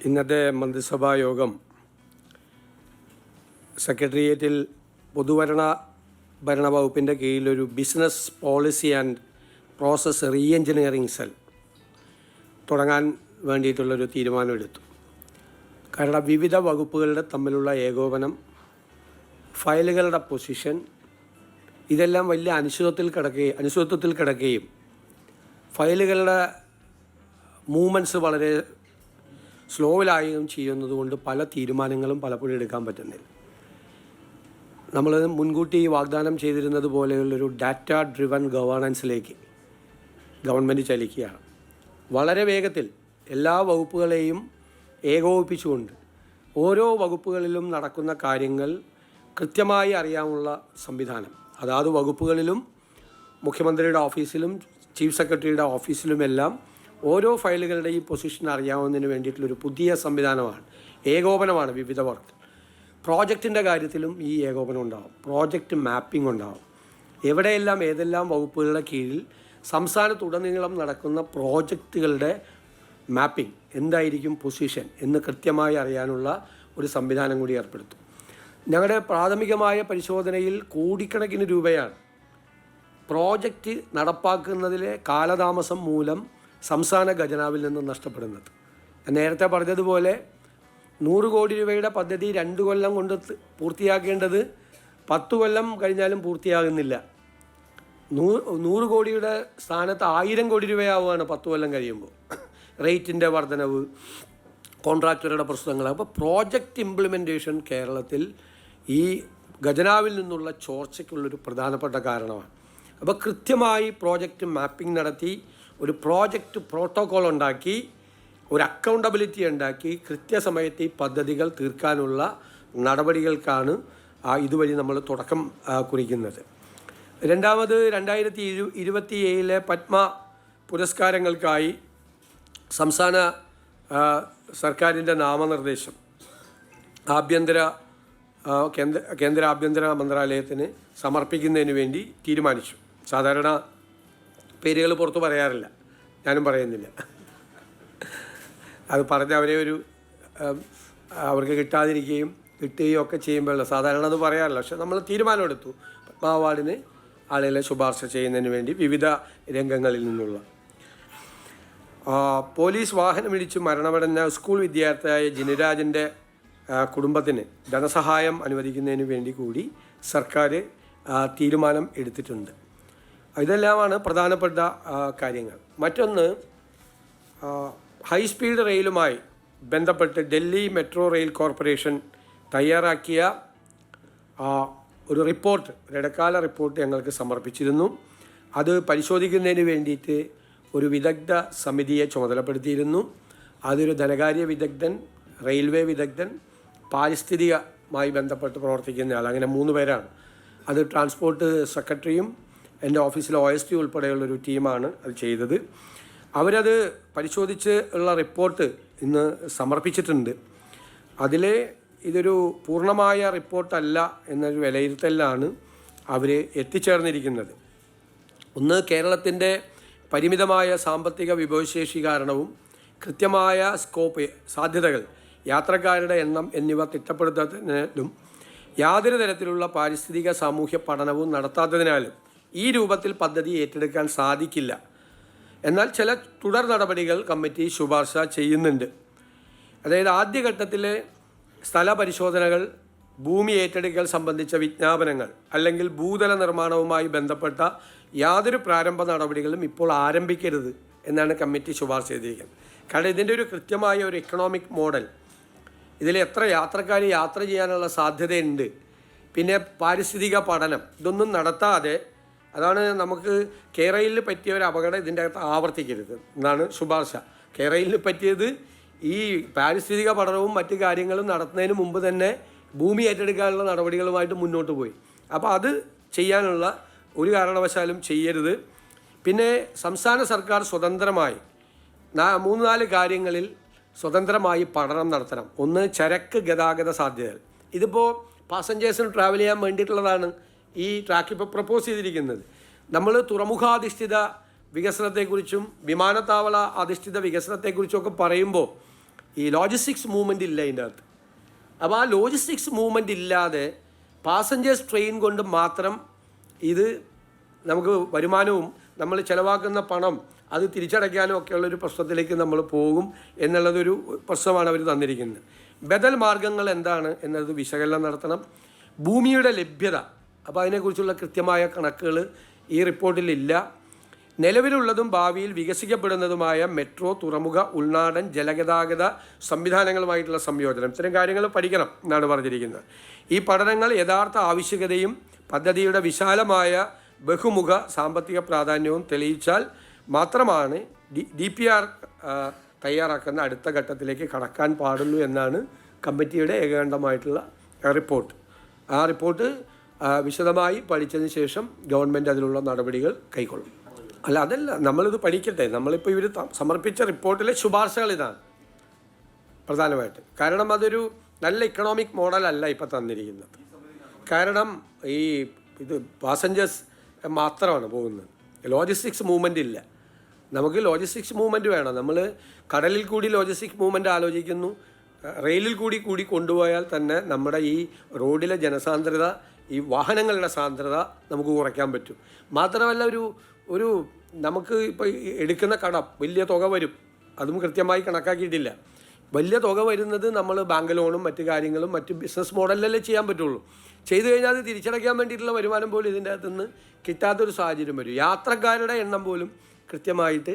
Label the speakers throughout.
Speaker 1: ഇന്നത്തെ മന്ത്രിസഭാ യോഗം സെക്രട്ടേറിയറ്റിൽ ഭരണ വകുപ്പിൻ്റെ കീഴിലൊരു business policy and process re engineering cell തുടങ്ങാൻ വേണ്ടിയിട്ടുള്ളൊരു തീരുമാനമെടുത്തു. കാരണം വിവിധ വകുപ്പുകളുടെ തമ്മിലുള്ള ഏകോപനം, ഫയലുകളുടെ പൊസിഷൻ, ഇതെല്ലാം വലിയ അനിശ്ചിതത്വത്തിൽ കിടക്കുകയും ഫയലുകളുടെ മൂവ്മെൻറ്റ്സ് വളരെ സ്ലോവിലായും ചെയ്യുന്നതുകൊണ്ട് പല തീരുമാനങ്ങളും പലപ്പോഴും എടുക്കാൻ പറ്റുന്നില്ല. നമ്മൾ മുൻകൂട്ടി വാഗ്ദാനം ചെയ്തിരുന്നത് പോലെയുള്ളൊരു ഡാറ്റ ഡ്രിവൺ ഗവേണൻസിലേക്ക് ഗവൺമെൻറ് ചലിക്കുകയാണ്. വളരെ വേഗത്തിൽ എല്ലാ വകുപ്പുകളെയും ഏകോപിപ്പിച്ചുകൊണ്ട് ഓരോ വകുപ്പുകളിലും നടക്കുന്ന കാര്യങ്ങൾ കൃത്യമായി അറിയാനുള്ള സംവിധാനം, അതാത് വകുപ്പുകളിലും മുഖ്യമന്ത്രിയുടെ ഓഫീസിലും ചീഫ് സെക്രട്ടറിയുടെ ഓഫീസിലുമെല്ലാം ഓരോ ഫയലുകളുടെയും പൊസിഷൻ അറിയാവുന്നതിന് വേണ്ടിയിട്ടുള്ളൊരു പുതിയ സംവിധാനമാണ്, ഏകോപനമാണ് വിവിധ വർക്ക്. പ്രോജക്റ്റിൻ്റെ കാര്യത്തിലും ഈ ഏകോപനം ഉണ്ടാകും, പ്രോജക്റ്റ് മാപ്പിംഗ് ഉണ്ടാകും. എവിടെയെല്ലാം ഏതെല്ലാം വകുപ്പുകളുടെ കീഴിൽ സംസ്ഥാനത്തുടനീളം നടക്കുന്ന പ്രോജക്റ്റുകളുടെ മാപ്പിംഗ്, എന്തായിരിക്കും പൊസിഷൻ എന്ന് കൃത്യമായി അറിയാനുള്ള ഒരു സംവിധാനം കൂടി ഏർപ്പെടുത്തും. ഞങ്ങളുടെ പ്രാഥമികമായ പരിശോധനയിൽ കോടിക്കണക്കിന് രൂപയാണ് പ്രോജക്റ്റ് നടപ്പാക്കുന്നതിലെ കാലതാമസം മൂലം സംസ്ഥാന ഖജനാവിൽ നിന്ന് നഷ്ടപ്പെടുന്നത്. നേരത്തെ പറഞ്ഞതുപോലെ 100 കോടി രൂപയുടെ പദ്ധതി 2 കൊല്ലം കൊണ്ട് പൂർത്തിയാക്കേണ്ടത് 10 കൊല്ലം കഴിഞ്ഞാലും പൂർത്തിയാകുന്നില്ല. 100 കോടിയുടെ സ്ഥാനത്ത് 1000 കോടി രൂപയാവുകയാണ് 10 കൊല്ലം കഴിയുമ്പോൾ. റേറ്റിൻ്റെ വർധനവ്, കോൺട്രാക്ടറുടെ പ്രശ്നങ്ങൾ. അപ്പോൾ പ്രോജക്റ്റ് ഇംപ്ലിമെൻറ്റേഷൻ കേരളത്തിൽ ഈ ഖജനാവിൽ നിന്നുള്ള ചോർച്ചയ്ക്കുള്ളൊരു പ്രധാനപ്പെട്ട കാരണമാണ്. അപ്പോൾ കൃത്യമായി പ്രോജക്റ്റ് മാപ്പിംഗ് നടത്തി ഒരു പ്രോജക്റ്റ് പ്രോട്ടോക്കോൾ ഉണ്ടാക്കി, ഒരു അക്കൗണ്ടബിലിറ്റി ഉണ്ടാക്കി കൃത്യസമയത്ത് ഈ പദ്ധതികൾ തീർക്കാനുള്ള നടപടികൾക്കാണ് ഇതുവഴി നമ്മൾ തുടക്കം കുറിക്കുന്നത്. രണ്ടാമത് 2027 പത്മ പുരസ്കാരങ്ങൾക്കായി സംസ്ഥാന സർക്കാരിൻ്റെ നാമനിർദ്ദേശം കേന്ദ്ര ആഭ്യന്തര മന്ത്രാലയത്തിന് സമർപ്പിക്കുന്നതിന് വേണ്ടി തീരുമാനിച്ചു. സാധാരണ പേരുകൾ പുറത്ത് പറയാറില്ല, ഞാനും പറയുന്നില്ല. അത് പറഞ്ഞ് അവർക്ക് കിട്ടാതിരിക്കുകയും കിട്ടുകയും ഒക്കെ ചെയ്യുമ്പോഴല്ല സാധാരണ അത് പറയാറില്ല. പക്ഷെ നമ്മൾ തീരുമാനമെടുത്തു പത്മ അവാർഡിന് ആളുകളെ ശുപാർശ ചെയ്യുന്നതിന് വേണ്ടി വിവിധ രംഗങ്ങളിൽ നിന്നുള്ള. പോലീസ് വാഹനമിടിച്ച് മരണമടഞ്ഞ സ്കൂൾ വിദ്യാർത്ഥിയായ ജിനിരാജിൻ്റെ കുടുംബത്തിന് ധനസഹായം അനുവദിക്കുന്നതിന് വേണ്ടി കൂടി സർക്കാർ തീരുമാനം എടുത്തിട്ടുണ്ട്. ഇതെല്ലാമാണ് പ്രധാനപ്പെട്ട കാര്യങ്ങൾ. മറ്റൊന്ന്, ഹൈസ്പീഡ് റെയിലുമായി ബന്ധപ്പെട്ട് ഡൽഹി മെട്രോ റെയിൽ കോർപ്പറേഷൻ തയ്യാറാക്കിയ ഒരു റിപ്പോർട്ട്, ഒരു ഇടക്കാല റിപ്പോർട്ട് ഞങ്ങൾക്ക് സമർപ്പിച്ചിരുന്നു. അത് പരിശോധിക്കുന്നതിന് വേണ്ടിയിട്ട് ഒരു വിദഗ്ധ സമിതിയെ ചുമതലപ്പെടുത്തിയിരുന്നു. അതൊരു ധനകാര്യ വിദഗ്ധൻ, റെയിൽവേ വിദഗ്ധൻ, പാരിസ്ഥിതികമായി ബന്ധപ്പെട്ട് പ്രവർത്തിക്കുന്ന ആൾ, അങ്ങനെ 3 പേരാണ്. അത് ട്രാൻസ്പോർട്ട് സെക്രട്ടറിയും എൻ്റെ ഓഫീസിലെ OST ഉൾപ്പെടെയുള്ളൊരു ടീമാണ് അത് ചെയ്തത്. അവരത് പരിശോധിച്ച് ഉള്ള റിപ്പോർട്ട് ഇന്ന് സമർപ്പിച്ചിട്ടുണ്ട്. അതിലെ ഇതൊരു പൂർണ്ണമായ റിപ്പോർട്ടല്ല എന്നൊരു വിലയിരുത്തലിലാണ് അവർ എത്തിച്ചേർന്നിരിക്കുന്നത്. ഒന്ന്, കേരളത്തിൻ്റെ പരിമിതമായ സാമ്പത്തിക വിഭവശേഷി കാരണവും കൃത്യമായ സ്കോപ്പ്, സാധ്യതകൾ, യാത്രക്കാരുടെ എണ്ണം എന്നിവ തിട്ടപ്പെടുത്താത്തതിനാലും യാതൊരു തരത്തിലുള്ള പാരിസ്ഥിതിക സാമൂഹ്യ പഠനവും നടത്താത്തതിനാലും ഈ രൂപത്തിൽ പദ്ധതി ഏറ്റെടുക്കാൻ സാധിക്കില്ല. എന്നാൽ ചില തുടർ നടപടികൾ കമ്മിറ്റി ശുപാർശ ചെയ്യുന്നുണ്ട്. അതായത് ആദ്യഘട്ടത്തിലെ സ്ഥല പരിശോധനകൾ, ഭൂമി ഏറ്റെടുക്കൽ സംബന്ധിച്ച വിജ്ഞാപനങ്ങൾ അല്ലെങ്കിൽ ഭൂതല നിർമ്മാണവുമായി ബന്ധപ്പെട്ട യാതൊരു പ്രാരംഭ നടപടികളും ഇപ്പോൾ ആരംഭിക്കരുത് എന്നാണ് കമ്മിറ്റി ശുപാർശ ചെയ്തിരിക്കുന്നത്. കാരണം ഇതിൻ്റെ ഒരു കൃത്യമായ ഒരു എക്കണോമിക് മോഡൽ, ഇതിൽ എത്ര യാത്രക്കാർ യാത്ര ചെയ്യാനുള്ള സാധ്യതയുണ്ട്, പിന്നെ പാരിസ്ഥിതിക പഠനം, ഇതൊന്നും നടത്താതെ, അതാണ് നമുക്ക് കേരളയിൽ പറ്റിയ ഒരു അപകടം ഇതിൻ്റെ അകത്ത് ആവർത്തിക്കരുത് എന്നാണ് ശുപാർശ. കേരളയിൽ പറ്റിയത് ഈ പാരിസ്ഥിതിക പഠനവും മറ്റു കാര്യങ്ങളും നടത്തുന്നതിന് മുമ്പ് തന്നെ ഭൂമി ഏറ്റെടുക്കാനുള്ള നടപടികളുമായിട്ട് മുന്നോട്ട് പോയി. അപ്പോൾ അത് ചെയ്യാനുള്ള ഒരു കാരണവശാലും ചെയ്യരുത്. പിന്നെ സംസ്ഥാന സർക്കാർ സ്വതന്ത്രമായി 3-4 കാര്യങ്ങളിൽ സ്വതന്ത്രമായി പഠനം നടത്തണം. ഒന്ന്, ചരക്ക് ഗതാഗത സാധ്യതകൾ. ഇതിപ്പോൾ പാസഞ്ചേഴ്സിന് ട്രാവൽ ചെയ്യാൻ വേണ്ടിയിട്ടുള്ളതാണ് ഈ ട്രാക്ക് ഇപ്പോൾ പ്രപ്പോസ് ചെയ്തിരിക്കുന്നത്. നമ്മൾ തുറമുഖാധിഷ്ഠിത വികസനത്തെക്കുറിച്ചും വിമാനത്താവള അധിഷ്ഠിത വികസനത്തെക്കുറിച്ചും ഒക്കെ പറയുമ്പോൾ ഈ ലോജിസ്റ്റിക്സ് മൂവ്മെൻ്റ് ഇല്ല ഇതിൻ്റെ അകത്ത്. അപ്പോൾ ആ ലോജിസ്റ്റിക്സ് മൂവ്മെൻ്റ് ഇല്ലാതെ പാസഞ്ചേഴ്സ് ട്രെയിൻ കൊണ്ട് മാത്രം ഇത് നമുക്ക് വരുമാനവും നമ്മൾ ചിലവാക്കുന്ന പണം അത് തിരിച്ചടയ്ക്കാനും ഒക്കെയുള്ളൊരു പ്രശ്നത്തിലേക്ക് നമ്മൾ പോകും എന്നുള്ളതൊരു പ്രശ്നമാണ് അവർ തന്നിരിക്കുന്നത്. ബദൽ മാർഗങ്ങൾ എന്താണ് എന്നത് വിശകലനം നടത്തണം. ഭൂമിയുടെ ലഭ്യത, അപ്പോൾ അതിനെക്കുറിച്ചുള്ള കൃത്യമായ കണക്കുകൾ ഈ റിപ്പോർട്ടിലില്ല. നിലവിലുള്ളതും ഭാവിയിൽ വികസിക്കപ്പെടുന്നതുമായ മെട്രോ, തുറമുഖ, ഉൾനാടൻ ജലഗതാഗത സംവിധാനങ്ങളുമായിട്ടുള്ള സംയോജനം, ഇത്തരം കാര്യങ്ങൾ പഠിക്കണം എന്നാണ് പറഞ്ഞിരിക്കുന്നത്. ഈ പഠനങ്ങൾ യഥാർത്ഥ ആവശ്യകതയും പദ്ധതിയുടെ വിശാലമായ ബഹുമുഖ സാമ്പത്തിക പ്രാധാന്യവും തെളിയിച്ചാൽ മാത്രമാണ് DPR തയ്യാറാക്കുന്ന അടുത്ത ഘട്ടത്തിലേക്ക് കടക്കാൻ പാടുള്ളൂ എന്നാണ് കമ്മിറ്റിയുടെ ഏകകണ്ഠമായിട്ടുള്ള റിപ്പോർട്ട്. ആ റിപ്പോർട്ട് വിശദമായി പഠിച്ചതിന് ശേഷം ഗവൺമെൻറ് അതിലുള്ള നടപടികൾ കൈക്കൊള്ളും. അല്ല, അതല്ല, നമ്മളിത് പഠിക്കട്ടെ. നമ്മളിപ്പോൾ ഇവർ സമർപ്പിച്ച റിപ്പോർട്ടിലെ ശുപാർശകൾ ഇതാണ് പ്രധാനമായിട്ട്. കാരണം അതൊരു നല്ല ഇക്കണോമിക് മോഡലല്ല ഇപ്പം തന്നിരിക്കുന്നത്. കാരണം ഇത് പാസഞ്ചേഴ്സ് മാത്രമാണ് പോകുന്നത്, ലോജിസ്റ്റിക്സ് മൂവ്മെൻ്റ് ഇല്ല. നമുക്ക് ലോജിസ്റ്റിക്സ് മൂവ്മെൻറ്റ് വേണം. നമ്മൾ കടലിൽ കൂടി ലോജിസ്റ്റിക്സ് മൂവ്മെൻറ്റ് ആലോചിക്കുന്നു, റെയിലിൽ കൂടി കൊണ്ടുപോയാൽ തന്നെ നമ്മുടെ ഈ റോഡിലെ ജനസാന്ദ്രത, ഈ വാഹനങ്ങളുടെ സാന്ദ്രത നമുക്ക് കുറയ്ക്കാൻ പറ്റും. മാത്രമല്ല ഒരു നമുക്ക് ഇപ്പോൾ എടുക്കുന്ന കടം വലിയ തുക വരും, അതും കൃത്യമായി കണക്കാക്കിയിട്ടില്ല. വലിയ തുക വരുന്നത് നമ്മൾ ബാങ്ക് ലോണും മറ്റു കാര്യങ്ങളും മറ്റ് ബിസിനസ് മോഡലിലല്ലേ ചെയ്യാൻ പറ്റുള്ളൂ. ചെയ്തു കഴിഞ്ഞാൽ അത് തിരിച്ചടയ്ക്കാൻ വേണ്ടിയിട്ടുള്ള വരുമാനം പോലും ഇതിൻ്റെ അകത്തുനിന്ന് കിട്ടാത്തൊരു സാഹചര്യം വരും. യാത്രക്കാരുടെ എണ്ണം പോലും കൃത്യമായിട്ട്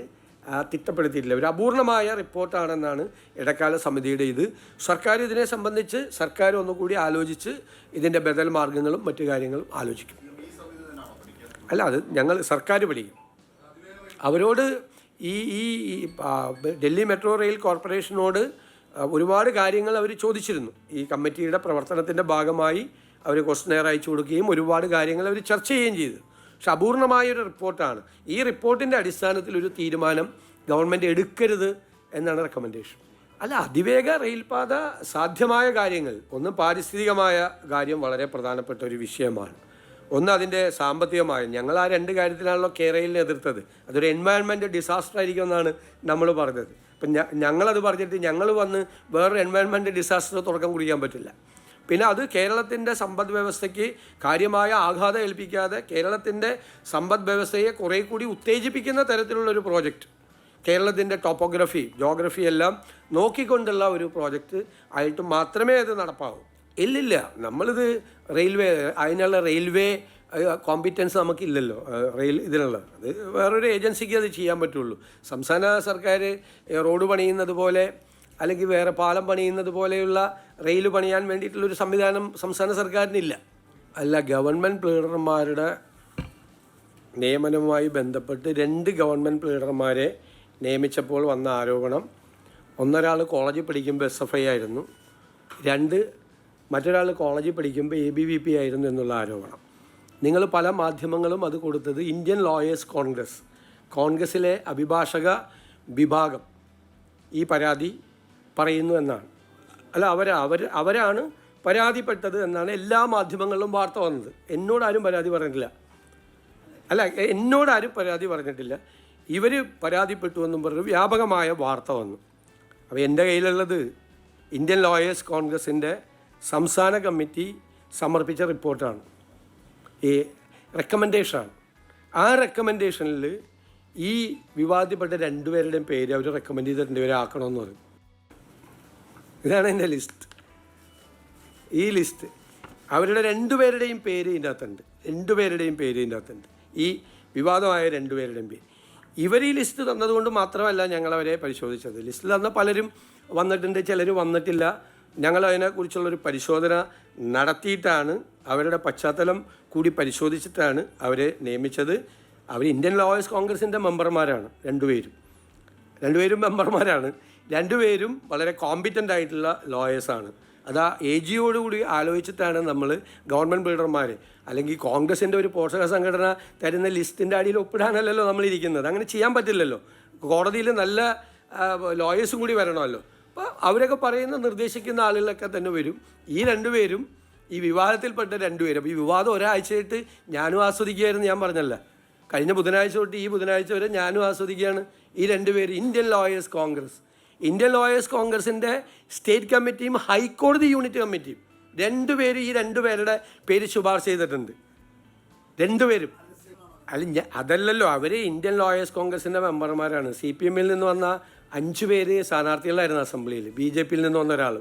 Speaker 1: തിട്ടപ്പെടുത്തിയിട്ടില്ല. ഒരു അപൂർണമായ റിപ്പോർട്ടാണെന്നാണ് ഇടക്കാല സമിതിയുടെ ഇത്. സർക്കാർ ഇതിനെ സംബന്ധിച്ച് ഒന്നുകൂടി ആലോചിച്ച് ഇതിൻ്റെ ബദൽ മാർഗങ്ങളും മറ്റു കാര്യങ്ങളും ആലോചിക്കും. അല്ല, അത് സർക്കാർ പഠിക്കും. അവരോട് ഈ ഡൽഹി മെട്രോ റെയിൽ കോർപ്പറേഷനോട് ഒരുപാട് കാര്യങ്ങൾ അവർ ചോദിച്ചിരുന്നു. ഈ കമ്മിറ്റിയുടെ പ്രവർത്തനത്തിൻ്റെ ഭാഗമായി അവർ ക്വസ്റ്റനെയർ അയച്ചു കൊടുക്കുകയും ഒരുപാട് കാര്യങ്ങൾ അവർ ചർച്ച ചെയ്യുകയും ചെയ്തു. പക്ഷെ അപൂർണമായൊരു റിപ്പോർട്ടാണ്. ഈ റിപ്പോർട്ടിൻ്റെ അടിസ്ഥാനത്തിൽ ഒരു തീരുമാനം ഗവൺമെൻറ് എടുക്കരുത് എന്നാണ് റെക്കമെൻഡേഷൻ. അല്ല, അതിവേഗ റെയിൽപാത സാധ്യമായ കാര്യങ്ങൾ, ഒന്ന് പാരിസ്ഥിതികമായ കാര്യം വളരെ പ്രധാനപ്പെട്ട ഒരു വിഷയമാണ്. ഒന്ന് അതിൻ്റെ സാമ്പത്തികമായ, ഞങ്ങൾ ആ രണ്ട് കാര്യത്തിലാണല്ലോ കേരളയിലിനെ എതിർത്തത്. അതൊരു എൻവയൺമെൻറ്റ് ഡിസാസ്റ്റർ ആയിരിക്കും എന്നാണ് നമ്മൾ പറഞ്ഞത്. ഇപ്പം ഞങ്ങളത് പറഞ്ഞിട്ട് ഞങ്ങൾ വന്ന് വേറൊരു എൻവയൺമെൻറ്റ് ഡിസാസ്റ്റർ തുടക്കം കുറിക്കാൻ പറ്റില്ല. പിന്നെ അത് കേരളത്തിൻ്റെ സമ്പദ് വ്യവസ്ഥയ്ക്ക് കാര്യമായ ആഘാതം ഏൽപ്പിക്കാതെ കേരളത്തിൻ്റെ സമ്പദ് വ്യവസ്ഥയെ കുറേ കൂടി ഉത്തേജിപ്പിക്കുന്ന തരത്തിലുള്ളൊരു പ്രോജക്റ്റ്, കേരളത്തിൻ്റെ ജോഗ്രഫി എല്ലാം നോക്കിക്കൊണ്ടുള്ള ഒരു പ്രോജക്റ്റ് ആയിട്ട് മാത്രമേ അത് നടപ്പാവൂ. ഇല്ലില്ല, നമ്മളിത് അതിനുള്ള റെയിൽവേ കോമ്പിറ്റൻസ് നമുക്കില്ലല്ലോ. ഇതിനുള്ള അത് വേറൊരു ഏജൻസിക്ക് അത് ചെയ്യാൻ പറ്റുള്ളൂ. സംസ്ഥാന സർക്കാർ റോഡ് പണിയുന്നത് പോലെ അല്ലെങ്കിൽ വേറെ പാലം പണിയുന്നത് പോലെയുള്ള റെയിൽ പണിയാൻ വേണ്ടിയിട്ടുള്ളൊരു സംവിധാനം സംസ്ഥാന സർക്കാരിനില്ല. അല്ല, ഗവൺമെൻറ് പ്ലീഡർമാരുടെ നിയമനവുമായി ബന്ധപ്പെട്ട് 2 ഗവൺമെൻറ് പ്ലീഡർമാരെ നിയമിച്ചപ്പോൾ വന്ന ആരോപണം, ഒന്നൊരാൾ കോളേജിൽ പഠിക്കുമ്പോൾ SFI ആയിരുന്നു, 2 മറ്റൊരാൾ കോളേജിൽ പഠിക്കുമ്പോൾ ABVP ആയിരുന്നു എന്നുള്ള ആരോപണം. നിങ്ങൾ പല മാധ്യമങ്ങളും അത് കൊടുത്തത് ഇന്ത്യൻ ലോയേഴ്സ് കോൺഗ്രസ്സിലെ അഭിഭാഷക വിഭാഗം ഈ പരാതി പറയുന്നു എന്നാണ്. അല്ല, അവരാണ് പരാതിപ്പെട്ടത് എന്നാണ് എല്ലാ മാധ്യമങ്ങളിലും വാർത്ത വന്നത്. എന്നോടാരും പരാതി പറഞ്ഞിട്ടില്ല. ഇവർ പരാതിപ്പെട്ടു എന്നും പറഞ്ഞു വ്യാപകമായ വാർത്ത വന്നു. അപ്പോൾ എൻ്റെ കയ്യിലുള്ളത് ഇന്ത്യൻ ലോയേഴ്സ് കോൺഗ്രസിൻ്റെ സംസ്ഥാന കമ്മിറ്റി സമർപ്പിച്ച റിപ്പോർട്ടാണ്, ഈ റെക്കമെൻഡേഷനാണ്. ആ റെക്കമെൻഡേഷനിൽ ഈ വിവാദപ്പെട്ട 2 പേരുടെയും പേര് അവർ റെക്കമെൻഡ് ചെയ്ത 2 പേരെ ആക്കണമെന്ന് പറയും. ഇതാണ് എൻ്റെ ലിസ്റ്റ്. ഈ ലിസ്റ്റ് അവരുടെ 2 പേരുടെയും പേര് ഇതിൻ്റെ അകത്തുണ്ട്. ഈ വിവാദമായ 2 പേരുടെയും പേര്. ഇവർ ഈ ലിസ്റ്റ് തന്നതുകൊണ്ട് മാത്രമല്ല ഞങ്ങളവരെ പരിശോധിച്ചത്. ലിസ്റ്റിൽ തന്ന പലരും വന്നിട്ടുണ്ട്, ചിലർ വന്നിട്ടില്ല. ഞങ്ങളതിനെക്കുറിച്ചുള്ളൊരു പരിശോധന നടത്തിയിട്ടാണ്, അവരുടെ പശ്ചാത്തലം കൂടി പരിശോധിച്ചിട്ടാണ് അവരെ നിയമിച്ചത്. അവർ ഇന്ത്യൻ ലോയേഴ്സ് കോൺഗ്രസിൻ്റെ മെമ്പർമാരാണ്. 2 പേരും മെമ്പർമാരാണ്. 2 പേരും വളരെ കോമ്പിറ്റൻ്റ് ആയിട്ടുള്ള ലോയേഴ്സാണ്. അത് ആ AGയോടുകൂടി ആലോചിച്ചിട്ടാണ് നമ്മൾ ഗവൺമെൻറ് ബിൽഡർമാർ അല്ലെങ്കിൽ കോൺഗ്രസിൻ്റെ ഒരു പോഷക സംഘടന തരുന്ന ലിസ്റ്റിൻ്റെ അടിയിൽ ഒപ്പിടാനല്ലല്ലോ നമ്മളിരിക്കുന്നത്. അങ്ങനെ ചെയ്യാൻ പറ്റില്ലല്ലോ. കോടതിയിൽ നല്ല ലോയേഴ്സും കൂടി വരണമല്ലോ. അപ്പോൾ അവരൊക്കെ നിർദ്ദേശിക്കുന്ന ആളുകളൊക്കെ തന്നെ വരും. ഈ 2 പേരും ഈ വിവാദത്തിൽപ്പെട്ട 2 പേരും. അപ്പോൾ ഈ വിവാദം ഒരാഴ്ചയായിട്ട് ഞാനും ആസ്വദിക്കുകയായിരുന്നു, ഞാൻ പറഞ്ഞല്ല. കഴിഞ്ഞ ബുധനാഴ്ച തൊട്ട് ഈ ബുധനാഴ്ച വരെ ഞാനും ആസ്വദിക്കുകയാണ്. ഈ 2 പേര് Indian lawyers Congress, Indian lawyers കോൺഗ്രസിൻ്റെ സ്റ്റേറ്റ് കമ്മിറ്റിയും ഹൈക്കോടതി യൂണിറ്റ് കമ്മിറ്റിയും ഈ രണ്ടുപേരുടെ പേര് ശുപാർശ ചെയ്തിട്ടുണ്ട്. രണ്ടുപേരും. അതല്ലല്ലോ, അവർ ഇന്ത്യൻ ലോയേഴ്സ് കോൺഗ്രസിൻ്റെ മെമ്പർമാരാണ്. CPM നിന്ന് വന്ന 5 പേര് സ്ഥാനാർത്ഥികളായിരുന്നു അസംബ്ലിയിൽ. BJPയിൽ നിന്ന് വന്ന ഒരാൾ.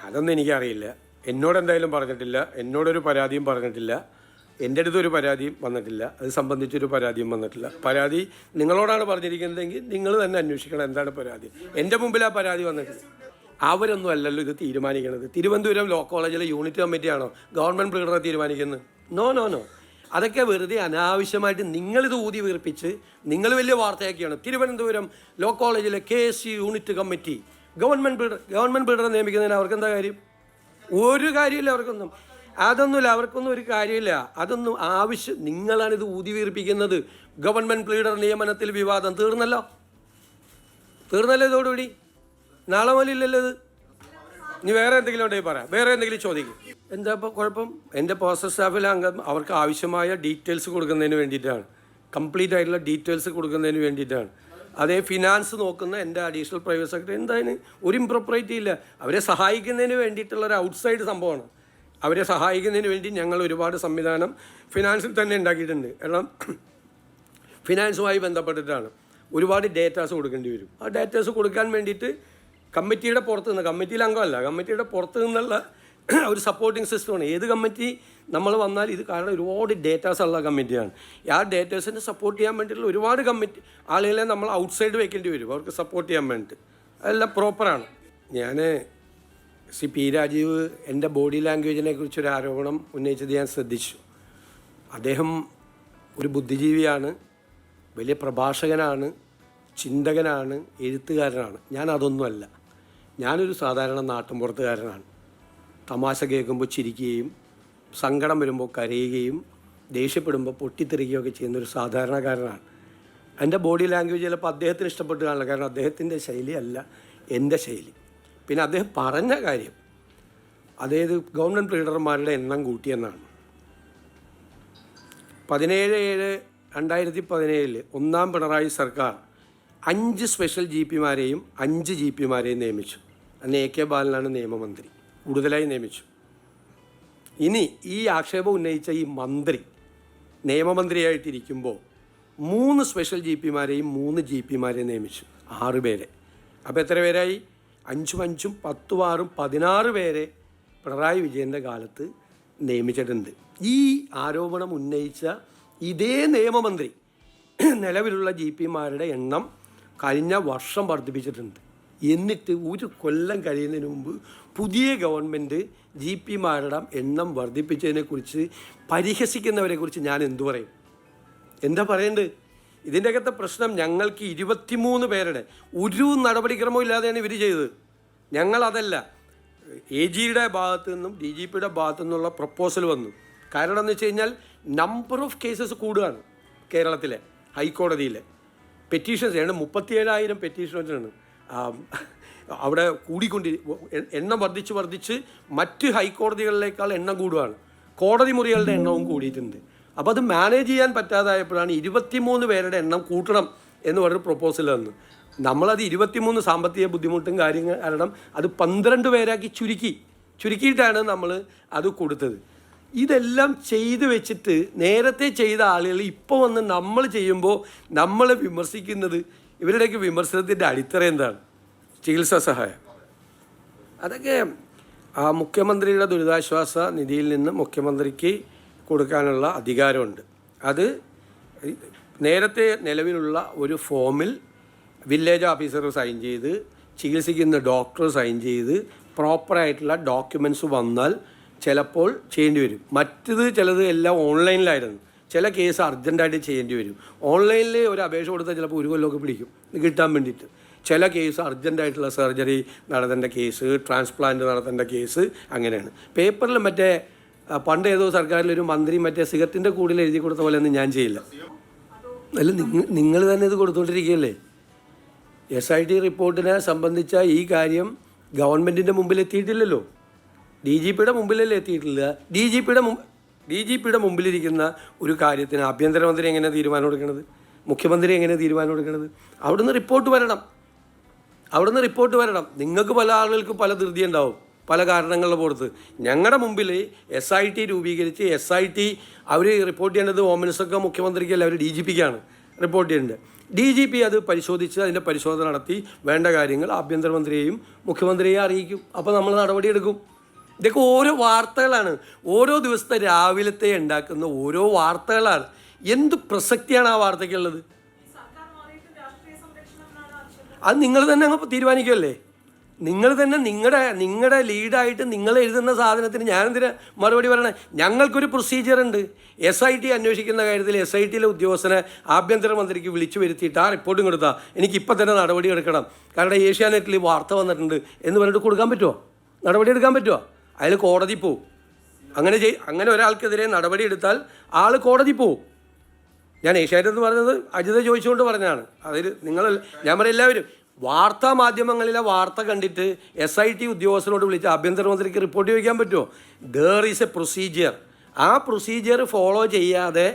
Speaker 1: അതൊന്നും എനിക്കറിയില്ല. എന്നോട് എന്തായാലും പറഞ്ഞിട്ടില്ല. എന്നോടൊരു പരാതിയും പറഞ്ഞിട്ടില്ല. എൻ്റെ അടുത്തൊരു പരാതിയും വന്നിട്ടില്ല. അത് സംബന്ധിച്ചൊരു പരാതിയും വന്നിട്ടില്ല. പരാതി നിങ്ങളോടാണ് പറഞ്ഞിരിക്കുന്നതെങ്കിൽ നിങ്ങൾ തന്നെ അന്വേഷിക്കണം എന്താണ് പരാതി. എൻ്റെ മുമ്പിൽ ആ പരാതി വന്നിട്ടില്ല. അവരൊന്നും അല്ലല്ലോ ഇത് തീരുമാനിക്കുന്നത്. തിരുവനന്തപുരം ലോ കോളേജിലെ യൂണിറ്റ് കമ്മിറ്റിയാണോ ഗവൺമെൻറ് പ്ലീഡറെ തീരുമാനിക്കുന്നത്? നോ. അതൊക്കെ വെറുതെ അനാവശ്യമായിട്ട് നിങ്ങളിത് ഊതി വീർപ്പിച്ച് നിങ്ങൾ വലിയ വാർത്തയാക്കിയാണ്. തിരുവനന്തപുരം ലോ കോളേജിലെ KSU യൂണിറ്റ് കമ്മിറ്റി ഗവൺമെൻറ് പ്ലീഡറെ നിയമിക്കുന്നതിന് അവർക്കെന്താ കാര്യം? ഒരു കാര്യമില്ല അവർക്കൊന്നും. അവർക്കൊന്നും ഒരു കാര്യമില്ല. അതൊന്നും നിങ്ങളാണിത് ഊതി വീർപ്പിക്കുന്നത്. ഗവൺമെൻറ് പ്ലീഡർ നിയമനത്തിൽ വിവാദം തീർന്നല്ലോ ഇതോടുകൂടി. നാളെ മുതലില്ലല്ലോ ഇത്. ഇനി വേറെ എന്തെങ്കിലും ഉണ്ടെങ്കിൽ പറയാം, വേറെ എന്തെങ്കിലും ചോദിക്കും. എന്താ ഇപ്പോൾ കുഴപ്പം? എൻ്റെ പേഴ്സണൽ സ്റ്റാഫിലെ അംഗം അവർക്ക് ആവശ്യമായ ഡീറ്റെയിൽസ് കൊടുക്കുന്നതിന് വേണ്ടിയിട്ടാണ്, കംപ്ലീറ്റ് ആയിട്ടുള്ള ഡീറ്റെയിൽസ് കൊടുക്കുന്നതിന് വേണ്ടിയിട്ടാണ്. അതേ ഫിനാൻസ് നോക്കുന്ന എൻ്റെ അഡീഷണൽ പ്രൈവറ്റ് സെക്രട്ടറി എന്തായാലും ഒരു ഇംപ്രോപ്പറേറ്റി ഇല്ല. അവരെ സഹായിക്കുന്നതിന് വേണ്ടിയിട്ടുള്ള ഒരു ഔട്ട്സൈഡ് സംഭവമാണ്. അവരെ സഹായിക്കുന്നതിന് വേണ്ടി ഞങ്ങൾ ഒരുപാട് സംവിധാനം ഫിനാൻസിൽ തന്നെ ഉണ്ടാക്കിയിട്ടുണ്ട്. കാരണം ഫിനാൻസുമായി ബന്ധപ്പെട്ടിട്ടാണ് ഒരുപാട് ഡേറ്റാസ് കൊടുക്കേണ്ടി വരും. ആ ഡേറ്റാസ് കൊടുക്കാൻ വേണ്ടിയിട്ട് കമ്മിറ്റിയുടെ പുറത്ത് നിന്ന്, കമ്മിറ്റിയിൽ അംഗമല്ല, കമ്മിറ്റിയുടെ പുറത്ത് നിന്നുള്ള ഒരു സപ്പോർട്ടിങ് സിസ്റ്റമാണ്. ഏത് കമ്മിറ്റി നമ്മൾ വന്നാൽ ഇത് കാരണം ഒരുപാട് ഡേറ്റാസ് ഉള്ള കമ്മിറ്റിയാണ്. ആ ഡേറ്റാസിനെ സപ്പോർട്ട് ചെയ്യാൻ വേണ്ടിയിട്ടുള്ള ഒരുപാട് ആളുകളെ നമ്മൾ ഔട്ട്സൈഡ് വെക്കേണ്ടി വരും അവർക്ക് സപ്പോർട്ട് ചെയ്യാൻ വേണ്ടിയിട്ട്. അതെല്ലാം പ്രോപ്പറാണ്. ഞാൻ P. രാജീവ് എൻ്റെ ബോഡി ലാംഗ്വേജിനെ കുറിച്ചൊരു ആരോപണം ഉന്നയിച്ചത് ഞാൻ ശ്രദ്ധിച്ചു. അദ്ദേഹം ഒരു ബുദ്ധിജീവിയാണ്, വലിയ പ്രഭാഷകനാണ്, ചിന്തകനാണ്, എഴുത്തുകാരനാണ്. ഞാൻ അതൊന്നുമല്ല. ഞാനൊരു സാധാരണ നാട്ടിൻപുറത്തുകാരനാണ്. തമാശ കേൾക്കുമ്പോൾ ചിരിക്കുകയും സങ്കടം വരുമ്പോൾ കരയുകയും ദേഷ്യപ്പെടുമ്പോൾ പൊട്ടിത്തെറിക്കുകയൊക്കെ ചെയ്യുന്നൊരു സാധാരണക്കാരനാണ്. എൻ്റെ ബോഡി ലാംഗ്വേജ് ചിലപ്പോൾ അദ്ദേഹത്തിന് ഇഷ്ടപ്പെട്ട് കാണില്ല. കാരണം അദ്ദേഹത്തിൻ്റെ ശൈലിയല്ല എൻ്റെ ശൈലി. പിന്നെ അദ്ദേഹം പറഞ്ഞ കാര്യം, അതായത് ഗവൺമെൻറ് പ്ലീഡർമാരുടെ എണ്ണം കൂട്ടിയെന്നാണ്. 17/7/2017 ഒന്നാം പിണറായി സർക്കാർ 5 സ്പെഷ്യൽ GPമാരെയും 5 GPമാരെയും നിയമിച്ചു. അന്ന് AK ബാലനാണ് നിയമമന്ത്രി, കൂടുതലായി നിയമിച്ചു. ഇനി ഈ ആക്ഷേപം ഉന്നയിച്ച ഈ മന്ത്രി നിയമമന്ത്രിയായിട്ടിരിക്കുമ്പോൾ 3 സ്പെഷ്യൽ GPമാരെയും 3 GPമാരെയും നിയമിച്ചു. 6 പേരെ. അപ്പോൾ എത്ര പേരായി? 5 10 16 പേരെ പിണറായി വിജയൻ്റെ കാലത്ത് നിയമിച്ചിട്ടുണ്ട്. ഈ ആരോപണം ഉന്നയിച്ച ഇതേ നിയമമന്ത്രി നിലവിലുള്ള GPമാരുടെ എണ്ണം കഴിഞ്ഞ വർഷം വർദ്ധിപ്പിച്ചിട്ടുണ്ട്. എന്നിട്ട് ഒരു കൊല്ലം കഴിയുന്നതിന് മുമ്പ് പുതിയ ഗവൺമെൻറ് GPമാരുടെ എണ്ണം വർദ്ധിപ്പിച്ചതിനെക്കുറിച്ച് പരിഹസിക്കുന്നവരെക്കുറിച്ച് ഞാൻ എന്തു പറയും? എന്താ പറയേണ്ടത്? ഇതിൻ്റെ അകത്തെ പ്രശ്നം ഞങ്ങൾക്ക് 23 പേരുടെ ഒരു നടപടിക്രമവും ഇല്ലാതെയാണ് ഇവർ ചെയ്തത്. ഞങ്ങളതല്ല, AGയുടെ ഭാഗത്തു നിന്നും DGPയുടെ ഭാഗത്തു നിന്നുള്ള പ്രപ്പോസൽ വന്നു. കാരണം എന്ന് വെച്ച് കഴിഞ്ഞാൽ നമ്പർ ഓഫ് കേസസ് കൂടുകയാണ്. കേരളത്തിലെ ഹൈക്കോടതിയിലെ പെറ്റീഷൻസ് 37,000 പെറ്റീഷൻസാണ് അവിടെ എണ്ണം വർദ്ധിച്ച് മറ്റ് ഹൈക്കോടതികളിലേക്കാൾ എണ്ണം കൂടുകയാണ്. കോടതി മുറികളുടെ എണ്ണവും കൂടിയിട്ടുണ്ട്. അപ്പോൾ അത് മാനേജ് ചെയ്യാൻ പറ്റാതായപ്പോഴാണ് 23 പേരുടെ എണ്ണം കൂട്ടണം എന്ന് പറഞ്ഞ് പ്രപ്പോസൽ വന്നു. നമ്മളത് 23 സാമ്പത്തിക ബുദ്ധിമുട്ടും കാര്യങ്ങൾ കാരണം അത് 12 പേരാക്കി ചുരുക്കിയിട്ടാണ് നമ്മൾ അത് കൊടുത്തത്. ഇതെല്ലാം ചെയ്ത് വെച്ചിട്ട് നേരത്തെ ചെയ്ത ആളുകൾ ഇപ്പോൾ വന്ന് നമ്മൾ ചെയ്യുമ്പോൾ നമ്മളെ വിമർശിക്കുന്നത്, ഇവരുടെയൊക്കെ വിമർശനത്തിൻ്റെ അടിത്തറ എന്താണ്? ചികിത്സാ സഹായം. അതൊക്കെ മുഖ്യമന്ത്രിയുടെ ദുരിതാശ്വാസ നിധിയിൽ നിന്ന് മുഖ്യമന്ത്രിക്ക് കൊടുക്കാനുള്ള അധികാരമുണ്ട്. അത് നേരത്തെ നിലവിലുള്ള ഒരു ഫോമിൽ വില്ലേജ് ഓഫീസർ സൈൻ ചെയ്ത്, ചികിത്സിക്കുന്ന ഡോക്ടർ സൈൻ ചെയ്ത്, പ്രോപ്പറായിട്ടുള്ള ഡോക്യുമെൻറ്റ്സ് വന്നാൽ ചിലപ്പോൾ ചെയ്യേണ്ടി വരും. ചിലത് എല്ലാം ഓൺലൈനിലായിരുന്നു. ചില കേസ് അർജൻറ്റായിട്ട് ചെയ്യേണ്ടി വരും. ഓൺലൈനിൽ ഒരു അപേക്ഷ കൊടുത്താൽ ചിലപ്പോൾ 1 കൊല്ലമൊക്കെ പിടിക്കും കിട്ടാൻ വേണ്ടിയിട്ട്. ചില കേസ് അർജൻറ്റായിട്ടുള്ള സർജറി നടത്തേണ്ട കേസ്, ട്രാൻസ്പ്ലാന്റ് നടത്തേണ്ട കേസ്, അങ്ങനെയാണ്. പേപ്പറിൽ പണ്ട് ഏതോ സർക്കാരിലൊരു മന്ത്രി സിഗരറ്റിൻ്റെ കൂടിൽ എഴുതി കൊടുത്ത പോലെ ഒന്നും ഞാൻ ചെയ്യില്ല. അല്ല, നിങ്ങൾ തന്നെ ഇത് കൊടുത്തുകൊണ്ടിരിക്കുകയല്ലേ. SIT റിപ്പോർട്ടിനെ സംബന്ധിച്ച ഈ കാര്യം ഗവൺമെൻറ്റിൻ്റെ മുമ്പിൽ എത്തിയിട്ടില്ലല്ലോ. DGPയുടെ മുമ്പിലല്ലേ എത്തിയിട്ടില്ല. DGPയുടെ മുമ്പിലിരിക്കുന്ന ഒരു കാര്യത്തിന് ആഭ്യന്തരമന്ത്രി എങ്ങനെ തീരുമാനം എടുക്കണത്? മുഖ്യമന്ത്രി എങ്ങനെ തീരുമാനം എടുക്കണത്? അവിടുന്ന് റിപ്പോർട്ട് വരണം. അവിടുന്ന് റിപ്പോർട്ട് വരണം. നിങ്ങൾക്ക് പല ആളുകൾക്കും പല ധൃതി ഉണ്ടാവും, പല കാരണങ്ങളുടെ പുറത്ത്. ഞങ്ങളുടെ മുമ്പിൽ SIT രൂപീകരിച്ച് SIT അവർ റിപ്പോർട്ട് ചെയ്യേണ്ടത് ഹോം മിനിസ്റ്റർക്ക് മുഖ്യമന്ത്രിക്കല്ല, അവർ DGPക്കാണ് റിപ്പോർട്ട് ചെയ്യേണ്ടത്. DGP അത് പരിശോധിച്ച് അതിൻ്റെ പരിശോധന നടത്തി വേണ്ട കാര്യങ്ങൾ ആഭ്യന്തരമന്ത്രിയെയും മുഖ്യമന്ത്രിയെയും അറിയിക്കും. അപ്പോൾ നമ്മൾ നടപടിയെടുക്കും. ഇതൊക്കെ ഓരോ വാർത്തകളാണ്, ഓരോ ദിവസത്തെ രാവിലത്തെ ഉണ്ടാക്കുന്ന ഓരോ വാർത്തകളാണ്. എന്ത് പ്രസക്തിയാണ് ആ വാർത്തയ്ക്കുള്ളത്? അത് നിങ്ങൾ തന്നെ അങ്ങ് തീരുമാനിക്കുമല്ലേ. നിങ്ങൾ തന്നെ നിങ്ങളുടെ ലീഡായിട്ട് നിങ്ങൾ എഴുതുന്ന സാധനത്തിന് ഞാനെന്തിനാ മറുപടി പറയണേ? ഞങ്ങൾക്കൊരു പ്രൊസീജിയറുണ്ട്. SIT അന്വേഷിക്കുന്ന കാര്യത്തിൽ SITയിലെ ഉദ്യോഗസ്ഥനെ ആഭ്യന്തരമന്ത്രിക്ക് വിളിച്ചു വരുത്തിയിട്ട് ആ റിപ്പോർട്ടും കൊടുത്താൽ എനിക്കിപ്പോൾ തന്നെ നടപടി എടുക്കണം, കാരണം ഏഷ്യാനെറ്റിൽ വാർത്ത വന്നിട്ടുണ്ട് എന്ന് പറഞ്ഞിട്ട് കൊടുക്കാൻ പറ്റുമോ? നടപടി എടുക്കാൻ പറ്റുമോ? അയാൾ കോടതി പോവും. അങ്ങനെ ഒരാൾക്കെതിരെ നടപടി എടുത്താൽ ആൾ കോടതി പോവും. ഞാൻ ഏഷ്യാനെറ്റ് എന്ന് പറഞ്ഞത് അജിത ചോദിച്ചുകൊണ്ട് പറഞ്ഞതാണ്. അതിൽ ഞാൻ പറയും എല്ലാവരും വാർത്താ മാധ്യമങ്ങളിലെ വാർത്ത കണ്ടിട്ട് SIT ഉദ്യോഗസ്ഥരോട് വിളിച്ച് ആഭ്യന്തരമന്ത്രിക്ക് റിപ്പോർട്ട് ചോദിക്കാൻ പറ്റുമോ? There is A procedure. ആ പ്രൊസീജിയർ ഫോളോ ചെയ്യാതെ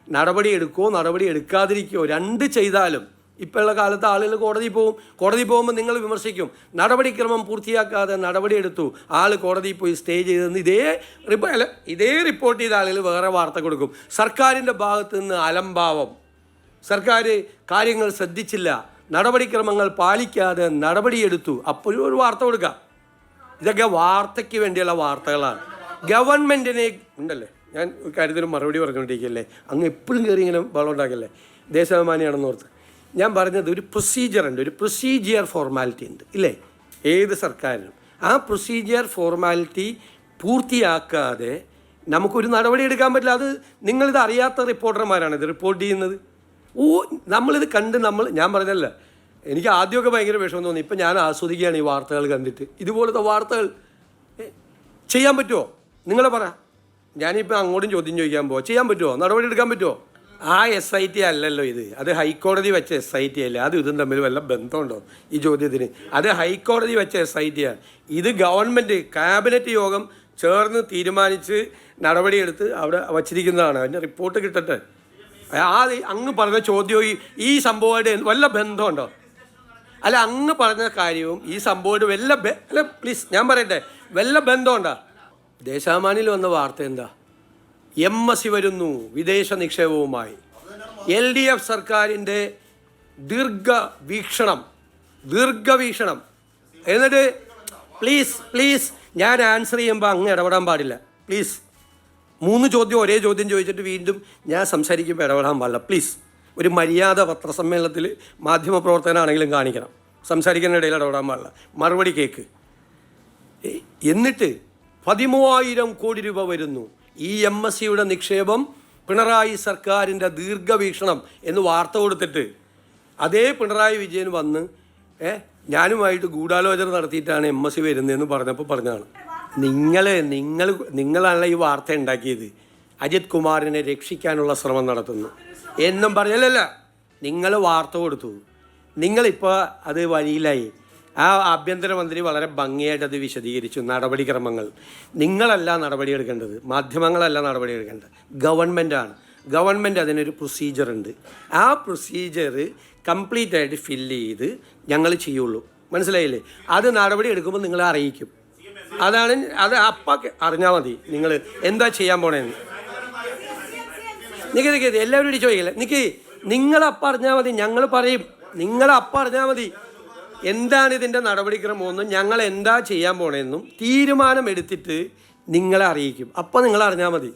Speaker 1: നടപടി എടുക്കുകയോ നടപടി എടുക്കാതിരിക്കുകയോ രണ്ട് ചെയ്താലും ഇപ്പോഴുള്ള കാലത്ത് ആളുകൾ കോടതി പോകും. കോടതി പോകുമ്പോൾ നിങ്ങൾ വിമർശിക്കും, നടപടിക്രമം പൂർത്തിയാക്കാതെ നടപടി എടുത്തു, ആൾ കോടതിയിൽ പോയി സ്റ്റേ ചെയ്തെന്ന് ഇതേ റിപ്പോർട്ട് ചെയ്ത ആളുകൾ വേറെ വാർത്ത കൊടുക്കും. സർക്കാരിൻ്റെ ഭാഗത്തു നിന്ന് അലംഭാവം, സർക്കാർ കാര്യങ്ങൾ ശ്രദ്ധിച്ചില്ല, നടപടിക്രമങ്ങൾ പാലിക്കാതെ നടപടിയെടുത്തു, അപ്പോഴും ഒരു വാർത്ത കൊടുക്കാം. ഇതൊക്കെ വാർത്തയ്ക്ക് വേണ്ടിയുള്ള വാർത്തകളാണ്. ഗവൺമെൻറ്റിനെ ഉണ്ടല്ലേ, ഞാൻ ഒരു കാര്യത്തിനും മറുപടി പറഞ്ഞുകൊണ്ടിരിക്കുകയല്ലേ, അങ്ങ് എപ്പോഴും കയറി ഇങ്ങനെ ബളം ഉണ്ടാക്കല്ലേ, ദേശാഭിമാനിയാണെന്ന് ഓർത്ത്. ഞാൻ പറഞ്ഞത് ഒരു പ്രൊസീജിയറുണ്ട്, ഒരു പ്രൊസീജിയർ ഫോർമാലിറ്റി ഉണ്ട് ഇല്ലേ ഏത് സർക്കാരിനും. ആ പ്രൊസീജിയർ ഫോർമാലിറ്റി പൂർത്തിയാക്കാതെ നമുക്കൊരു നടപടി എടുക്കാൻ പറ്റില്ല. അത് നിങ്ങളിത് അറിയാത്ത റിപ്പോർട്ടർമാരാണ് ഇത് റിപ്പോർട്ട് ചെയ്യുന്നത്. നമ്മളിത് കണ്ട് ഞാൻ പറഞ്ഞല്ല, എനിക്ക് ആദ്യമൊക്കെ ഭയങ്കര വിഷമം തോന്നി. ഇപ്പം ഞാൻ ആസ്വദിക്കുകയാണ് ഈ വാർത്തകൾ കണ്ടിട്ട്. ഇതുപോലത്തെ വാർത്തകൾ ചെയ്യാൻ പറ്റുമോ? നിങ്ങളെ പറ. ഞാനിപ്പോൾ അങ്ങോട്ടും ചോദ്യം ചോദിക്കാൻ പോവാം, ചെയ്യാൻ പറ്റുമോ? നടപടി എടുക്കാൻ പറ്റുമോ? ആ SIT അല്ലല്ലോ ഇത്, അത് ഹൈക്കോടതി വെച്ച SIT അല്ലേ. അത് ഇതും തമ്മിൽ വല്ല ബന്ധമുണ്ടോ ഈ ചോദ്യത്തിന്? അത് ഹൈക്കോടതി വെച്ച SIT ആണ്. ഇത് ഗവൺമെൻറ് ക്യാബിനറ്റ് യോഗം ചേർന്ന് തീരുമാനിച്ച് നടപടിയെടുത്ത് അവിടെ വച്ചിരിക്കുന്നതാണ്. അതിൻ്റെ റിപ്പോർട്ട് കിട്ടട്ടെ. അങ്ങ് പറഞ്ഞ ചോദ്യവും ഈ സംഭവമായിട്ട് വല്ല ബന്ധമുണ്ടോ? അല്ല, അങ്ങ് പറഞ്ഞ കാര്യവും ഈ സംഭവമായിട്ട് അല്ല പ്ലീസ് ഞാൻ പറയട്ടെ, വല്ല ബന്ധമുണ്ടോ? ദേശാഭിമാനിയിൽ വന്ന വാർത്ത എന്താ? MSc വരുന്നു വിദേശ നിക്ഷേപവുമായി. LDF സർക്കാരിൻ്റെ ദീർഘവീക്ഷണം. എന്നിട്ട് പ്ലീസ് ഞാൻ ആൻസർ ചെയ്യുമ്പോൾ അങ്ങ് ഇടപെടാൻ പാടില്ല പ്ലീസ്. 3 ചോദ്യം ഒരേ ചോദ്യം ചോദിച്ചിട്ട് വീണ്ടും ഞാൻ സംസാരിക്കുമ്പോൾ ഇടപെടാൻ പാടില്ല പ്ലീസ്. ഒരു മര്യാദ പത്രസമ്മേളനത്തിൽ മാധ്യമപ്രവർത്തകനാണെങ്കിലും കാണിക്കണം. സംസാരിക്കുന്ന ഇടയിൽ ഇടപെടാൻ പാടില്ല. മറുപടി കേൾക്ക്. എന്നിട്ട് 13,000 കോടി രൂപ വരുന്നു. ഈ MScയുടെ നിക്ഷേപം പിണറായി സർക്കാരിൻ്റെ ദീർഘവീക്ഷണം എന്ന് വാർത്ത കൊടുത്തിട്ട് അതേ പിണറായി വിജയൻ വന്ന് ഞാനുമായിട്ട് ഗൂഢാലോചന നടത്തിയിട്ടാണ് MSc വരുന്നതെന്ന് പറഞ്ഞപ്പോൾ പറഞ്ഞതാണ്. നിങ്ങളാണല്ലോ ഈ വാർത്ത ഉണ്ടാക്കിയത്. അജിത് കുമാറിനെ രക്ഷിക്കാനുള്ള ശ്രമം നടത്തുന്നു എന്നും പറഞ്ഞല്ല. നിങ്ങൾ വാർത്ത കൊടുത്തു. നിങ്ങളിപ്പോൾ അത് വഴിയിലായി. ആ ആഭ്യന്തരമന്ത്രി വളരെ ഭംഗിയായിട്ട് അത് വിശദീകരിച്ചു. നടപടിക്രമങ്ങൾ നിങ്ങളല്ല നടപടിയെടുക്കേണ്ടത്, മാധ്യമങ്ങളല്ല നടപടിയെടുക്കേണ്ടത്, ഗവൺമെൻറ്റാണ്. ഗവൺമെൻറ് അതിനൊരു പ്രൊസീജിയറുണ്ട്. ആ പ്രൊസീജിയർ കംപ്ലീറ്റ് ആയിട്ട് ഫില്ല് ചെയ്ത് ഞങ്ങൾ ചെയ്യുള്ളൂ. മനസ്സിലായില്ലേ? അത് നടപടി എടുക്കുമ്പോൾ നിങ്ങളെ അറിയിക്കും. അത് അപ്പം അറിഞ്ഞാൽ മതി നിങ്ങൾ എന്താ ചെയ്യാൻ പോണേന്ന്. നിൽക്ക് എല്ലാവരും ഇടി ചോദിക്കില്ല. നിങ്ങളപ്പം അറിഞ്ഞാൽ മതി, ഞങ്ങൾ പറയും. നിങ്ങളപ്പം അറിഞ്ഞാൽ മതി എന്താണ് ഇതിൻ്റെ നടപടിക്രമമെന്നും ഞങ്ങൾ എന്താ ചെയ്യാൻ പോണേന്നും തീരുമാനമെടുത്തിട്ട് നിങ്ങളെ അറിയിക്കും. അപ്പം നിങ്ങൾ അറിഞ്ഞാൽ മതി.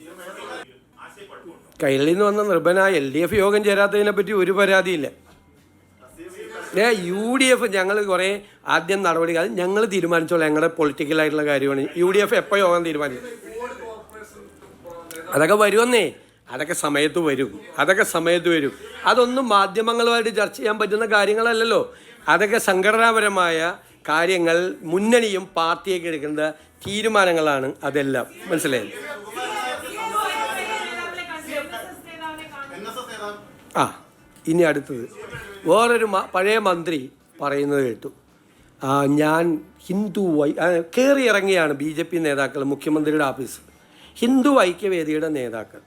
Speaker 1: കൈരളിൽ നിന്ന് വന്ന നിർഭനായ LDF യോഗം ചേരാത്തതിനെ പറ്റി ഒരു പരാതിയില്ല. UDF ഞങ്ങൾ കുറേ ആദ്യം നടപടി അത് ഞങ്ങൾ തീരുമാനിച്ചോളാം. ഞങ്ങളുടെ പൊളിറ്റിക്കലായിട്ടുള്ള കാര്യമാണ്. UDF എപ്പോൾ യോഗം തീരുമാനിക്കും? അതൊക്കെ വരുമെന്നേ. അതൊക്കെ സമയത്ത് വരും. അതൊന്നും മാധ്യമങ്ങളുമായിട്ട് ചർച്ച ചെയ്യാൻ പറ്റുന്ന കാര്യങ്ങളല്ലല്ലോ. അതൊക്കെ സംഘടനാപരമായ കാര്യങ്ങൾ, മുന്നണിയും പാർട്ടിയൊക്കെ എടുക്കേണ്ട തീരുമാനങ്ങളാണ് അതെല്ലാം. മനസ്സിലായി? ഇനി അടുത്തത് വേറൊരു പഴയ മന്ത്രി പറയുന്നത് കേട്ടു. ഞാൻ ഹിന്ദു കയറി ഇറങ്ങിയാണ് BJP നേതാക്കൾ മുഖ്യമന്ത്രിയുടെ ഓഫീസ്. ഹിന്ദു ഐക്യവേദിയുടെ നേതാക്കൾ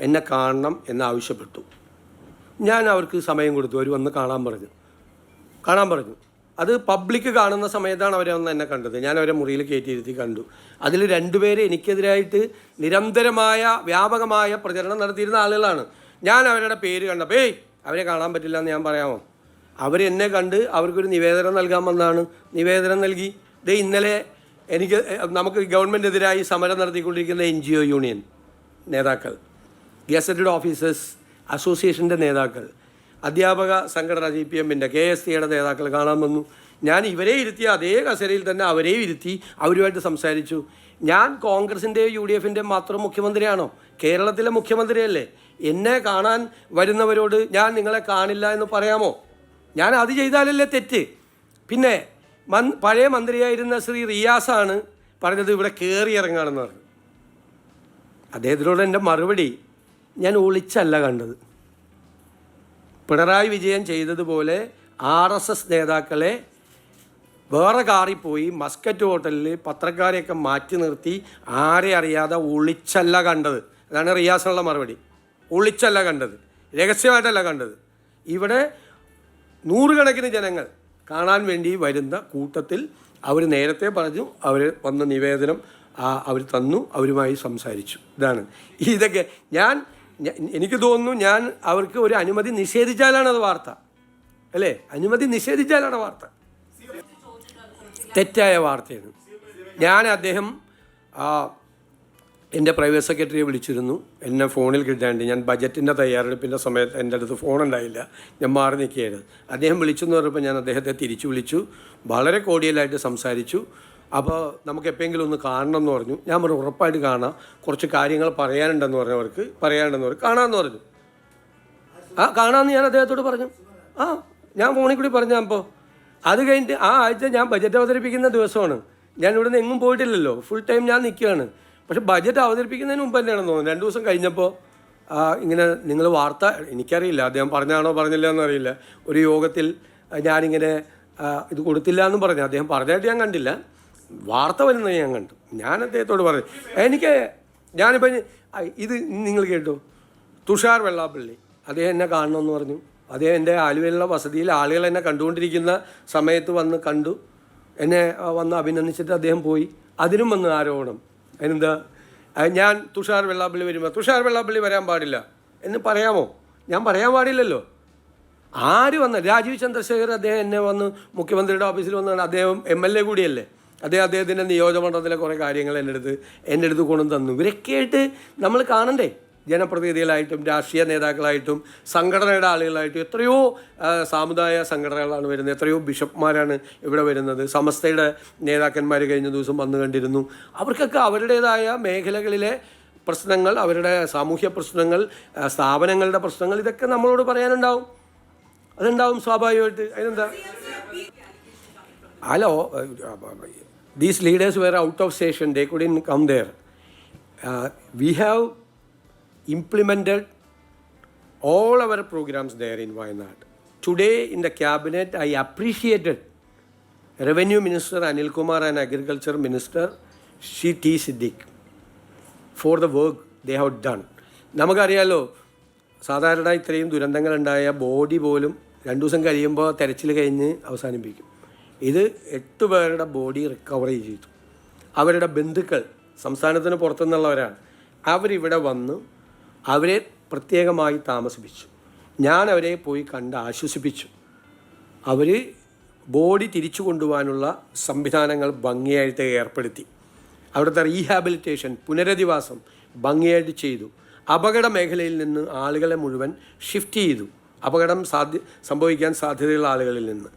Speaker 1: എന്നെ കാണണം എന്നാവശ്യപ്പെട്ടു. ഞാൻ അവർക്ക് സമയം കൊടുത്തു. അവർ വന്ന് കാണാൻ പറഞ്ഞു. അത് പബ്ലിക് കാണുന്ന സമയത്താണ് അവരെ ഒന്ന് എന്നെ കണ്ടത്. ഞാൻ അവരെ മുറിയിൽ കയറ്റിയിരുത്തി കണ്ടു. അതിൽ 2 പേര് എനിക്കെതിരായിട്ട് നിരന്തരമായ വ്യാപകമായ പ്രചരണം നടത്തിയിരുന്ന ആളുകളാണ്. ഞാൻ അവരുടെ പേര് കണ്ടപ്പോൾ അവരെ കാണാൻ പറ്റില്ല എന്ന് ഞാൻ പറയാമോ? അവരെന്നെ കണ്ട് അവർക്കൊരു നിവേദനം നൽകാൻ വന്നതാണ്. നിവേദനം നൽകി. ഇന്നലെ നമുക്ക് ഗവൺമെൻറ്റിനെതിരായി സമരം നടത്തിക്കൊണ്ടിരിക്കുന്ന NGO യൂണിയൻ നേതാക്കൾ, ഗസറ്റഡ് ഓഫീസേഴ്സ് അസോസിയേഷൻ്റെ നേതാക്കൾ, അധ്യാപക സംഘടന GPMൻ്റെ KSTയുടെ നേതാക്കൾ കാണാൻ വന്നു. ഞാൻ ഇവരെ ഇരുത്തിയ അതേ കസേരയിൽ തന്നെ അവരെയും ഇരുത്തി അവരുമായിട്ട് സംസാരിച്ചു. ഞാൻ കോൺഗ്രസിൻ്റെയും UDFൻ്റെയും മാത്രം മുഖ്യമന്ത്രിയാണോ? കേരളത്തിലെ മുഖ്യമന്ത്രിയല്ലേ? എന്നെ കാണാൻ വരുന്നവരോട് ഞാൻ നിങ്ങളെ കാണില്ല എന്ന് പറയാമോ? ഞാൻ അത് ചെയ്താലല്ലേ തെറ്റ്? പിന്നെ പഴയ മന്ത്രിയായിരുന്ന ശ്രീ റിയാസാണ് പറഞ്ഞത് ഇവിടെ കയറി ഇറങ്ങുകയാണെന്ന് പറഞ്ഞു. അദ്ദേഹത്തിനോട് എൻ്റെ മറുപടി, ഞാൻ ഒളിച്ചല്ല കണ്ടത്. പിണറായി വിജയൻ ചെയ്തതുപോലെ RSS നേതാക്കളെ വേറെ കാറിൽ പോയി മസ്കറ്റ് ഹോട്ടലിൽ പത്രക്കാരെയൊക്കെ മാറ്റി നിർത്തി ആരെ അറിയാതെ ഒളിച്ചല്ല കണ്ടത്. അതാണ് റിയാസിനുള്ള മറുപടി. ഒളിച്ചല്ല കണ്ടത്, രഹസ്യമായിട്ടല്ല കണ്ടത്. ഇവിടെ 100 കണക്കിന് ജനങ്ങൾ കാണാൻ വേണ്ടി വരുന്ന കൂട്ടത്തിൽ അവർ നേരത്തെ പറഞ്ഞു, അവർ വന്ന നിവേദനം അവർ തന്നു, അവരുമായി സംസാരിച്ചു. ഇതൊക്കെ എനിക്ക് തോന്നുന്നു ഞാൻ അവർക്ക് ഒരു അനുമതി നിഷേധിച്ചാലാണ് അത് വാർത്ത, അല്ലേ? അനുമതി നിഷേധിച്ചാലാണ് വാർത്ത. തെറ്റായ വാർത്തയാണ്. അദ്ദേഹം എൻ്റെ പ്രൈവറ്റ് സെക്രട്ടറിയെ വിളിച്ചിരുന്നു. എന്നെ ഫോണിൽ കിട്ടാണ്ട് ഞാൻ ബജറ്റിൻ്റെ തയ്യാറെടുപ്പിൻ്റെ സമയത്ത് എൻ്റെ അടുത്ത് ഫോണുണ്ടായില്ല, ഞാൻ മാറി നിൽക്കുകയായിരുന്നു. അദ്ദേഹം വിളിച്ചെന്ന് പറഞ്ഞപ്പോൾ ഞാൻ അദ്ദേഹത്തെ തിരിച്ചു വിളിച്ചു, വളരെ കോഡിയലായിട്ട് സംസാരിച്ചു. അപ്പോൾ നമുക്ക് എപ്പോഴെങ്കിലും ഒന്ന് കാണണം എന്ന് പറഞ്ഞു. ഞാൻ പറഞ്ഞു ഉറപ്പായിട്ട് കാണാം, കുറച്ച് കാര്യങ്ങൾ പറയാനുണ്ടെന്ന് പറഞ്ഞവർക്ക് കാണാമെന്ന് പറഞ്ഞു. കാണാമെന്ന് ഞാൻ അദ്ദേഹത്തോട് പറഞ്ഞു. ഞാൻ ഫോണിൽ കൂടി പറഞ്ഞു. അപ്പോൾ അത് കഴിഞ്ഞിട്ട് ആ ആഴ്ച ഞാൻ ബജറ്റ് അവതരിപ്പിക്കുന്ന ദിവസമാണ്. ഞാൻ ഇവിടുന്ന് എങ്ങും പോയിട്ടില്ലല്ലോ, ഫുൾ ടൈം ഞാൻ നിൽക്കുകയാണ്. പക്ഷെ ബജറ്റ് അവതരിപ്പിക്കുന്നതിന് മുമ്പ് തന്നെയാണെന്ന് തോന്നുന്നു 2 ദിവസം കഴിഞ്ഞപ്പോൾ ഇങ്ങനെ നിങ്ങൾ വാർത്ത, എനിക്കറിയില്ല അദ്ദേഹം പറഞ്ഞാണോ പറഞ്ഞില്ല എന്നറിയില്ല, ഒരു യോഗത്തിൽ ഞാനിങ്ങനെ ഇത് കൊടുത്തില്ല എന്നും പറഞ്ഞു. അദ്ദേഹം പറഞ്ഞായിട്ട് ഞാൻ കണ്ടില്ല, വാർത്ത വരുന്നത് ഞാൻ കണ്ടു. ഞാൻ അദ്ദേഹത്തോട് പറഞ്ഞു, ഞാനിപ്പോൾ ഇത് നിങ്ങൾ കേട്ടു, തുഷാർ വെള്ളാപ്പള്ളി അദ്ദേഹം എന്നെ കാണണമെന്ന് പറഞ്ഞു. അദ്ദേഹം എൻ്റെ ആലുവയിലുള്ള വസതിയിൽ ആളുകൾ എന്നെ കണ്ടുകൊണ്ടിരിക്കുന്ന സമയത്ത് വന്ന് കണ്ടു, എന്നെ വന്ന് അഭിനന്ദിച്ചിട്ട് അദ്ദേഹം പോയി. അതിനും വന്ന് ആരോപണം. അതിനെന്താ, ഞാൻ തുഷാർ വെള്ളാപ്പള്ളി വരുമ്പോൾ തുഷാർ വെള്ളാപ്പള്ളി വരാൻ പാടില്ല എന്ന് പറയാമോ? ഞാൻ പറയാൻ പാടില്ലല്ലോ. ആര് വന്ന രാജീവ് ചന്ദ്രശേഖർ അദ്ദേഹം എന്നെ വന്ന് മുഖ്യമന്ത്രിയുടെ ഓഫീസിൽ വന്നാണ്. അദ്ദേഹം MLA കൂടിയല്ലേ. അദ്ദേഹത്തിൻ്റെ നിയോജകമണ്ഡലത്തിലെ കുറേ കാര്യങ്ങൾ എൻ്റെ അടുത്ത് കൊണ്ടു തന്നു. ഇവരൊക്കെയായിട്ട് നമ്മൾ കാണണ്ടേ? ജനപ്രതിനിധികളായിട്ടും രാഷ്ട്രീയ നേതാക്കളായിട്ടും സംഘടനയുടെ ആളുകളായിട്ടും എത്രയോ സാമുദായ സംഘടനകളാണ് വരുന്നത്, എത്രയോ ബിഷപ്പ്മാരാണ് ഇവിടെ വരുന്നത്. സമസ്തയുടെ നേതാക്കന്മാർ കഴിഞ്ഞ ദിവസം വന്നു കണ്ടിരുന്നു. അവർക്കൊക്കെ അവരുടേതായ മേഖലകളിലെ പ്രശ്നങ്ങൾ, അവരുടെ സാമൂഹ്യ പ്രശ്നങ്ങൾ, സ്ഥാപനങ്ങളുടെ പ്രശ്നങ്ങൾ, ഇതൊക്കെ നമ്മളോട് പറയാനുണ്ടാവും. അതുണ്ടാവും സ്വാഭാവികമായിട്ട്. അതിനെന്താ? Hello, these leaders were out of station, they couldn't come there. We have implemented all our programs there in Wayanad. Today in the cabinet, I appreciated Revenue Minister Anil Kumar and Agriculture Minister Shri T. Siddiq for the work they have done. നമുക്കറിയാലോ, സാധാരണ ഇത്രയും ദുരന്തങ്ങളുണ്ടായ body പോലും 2 ദിവസം കഴിയുമ്പോൾ തെരച്ചിൽ കഴിഞ്ഞ് അവസാനിപ്പിക്കും. ഇത് 8 പേരുടെ ബോഡി റിക്കവർ ചെയ്തു. അവരുടെ ബന്ധുക്കൾ സംസ്ഥാനത്തിന് പുറത്തുനിന്നുള്ളവരാണ്. അവരിവിടെ വന്ന് അവരെ പ്രത്യേകമായി താമസിപ്പിച്ചു. ഞാൻ അവരെ പോയി കണ്ട് ആശ്വസിപ്പിച്ചു. അവർ ബോഡി തിരിച്ചു കൊണ്ടുപോകാനുള്ള സംവിധാനങ്ങൾ ഭംഗിയായിട്ട് ഏർപ്പെടുത്തി. അവിടുത്തെ റീഹാബിലിറ്റേഷൻ, പുനരധിവാസം ഭംഗിയായിട്ട് ചെയ്തു. അപകട മേഖലയിൽ നിന്ന് ആളുകളെ മുഴുവൻ ഷിഫ്റ്റ് ചെയ്തു. അപകടം സംഭവിക്കാൻ സാധ്യതയുള്ള ആളുകളിൽ നിന്ന്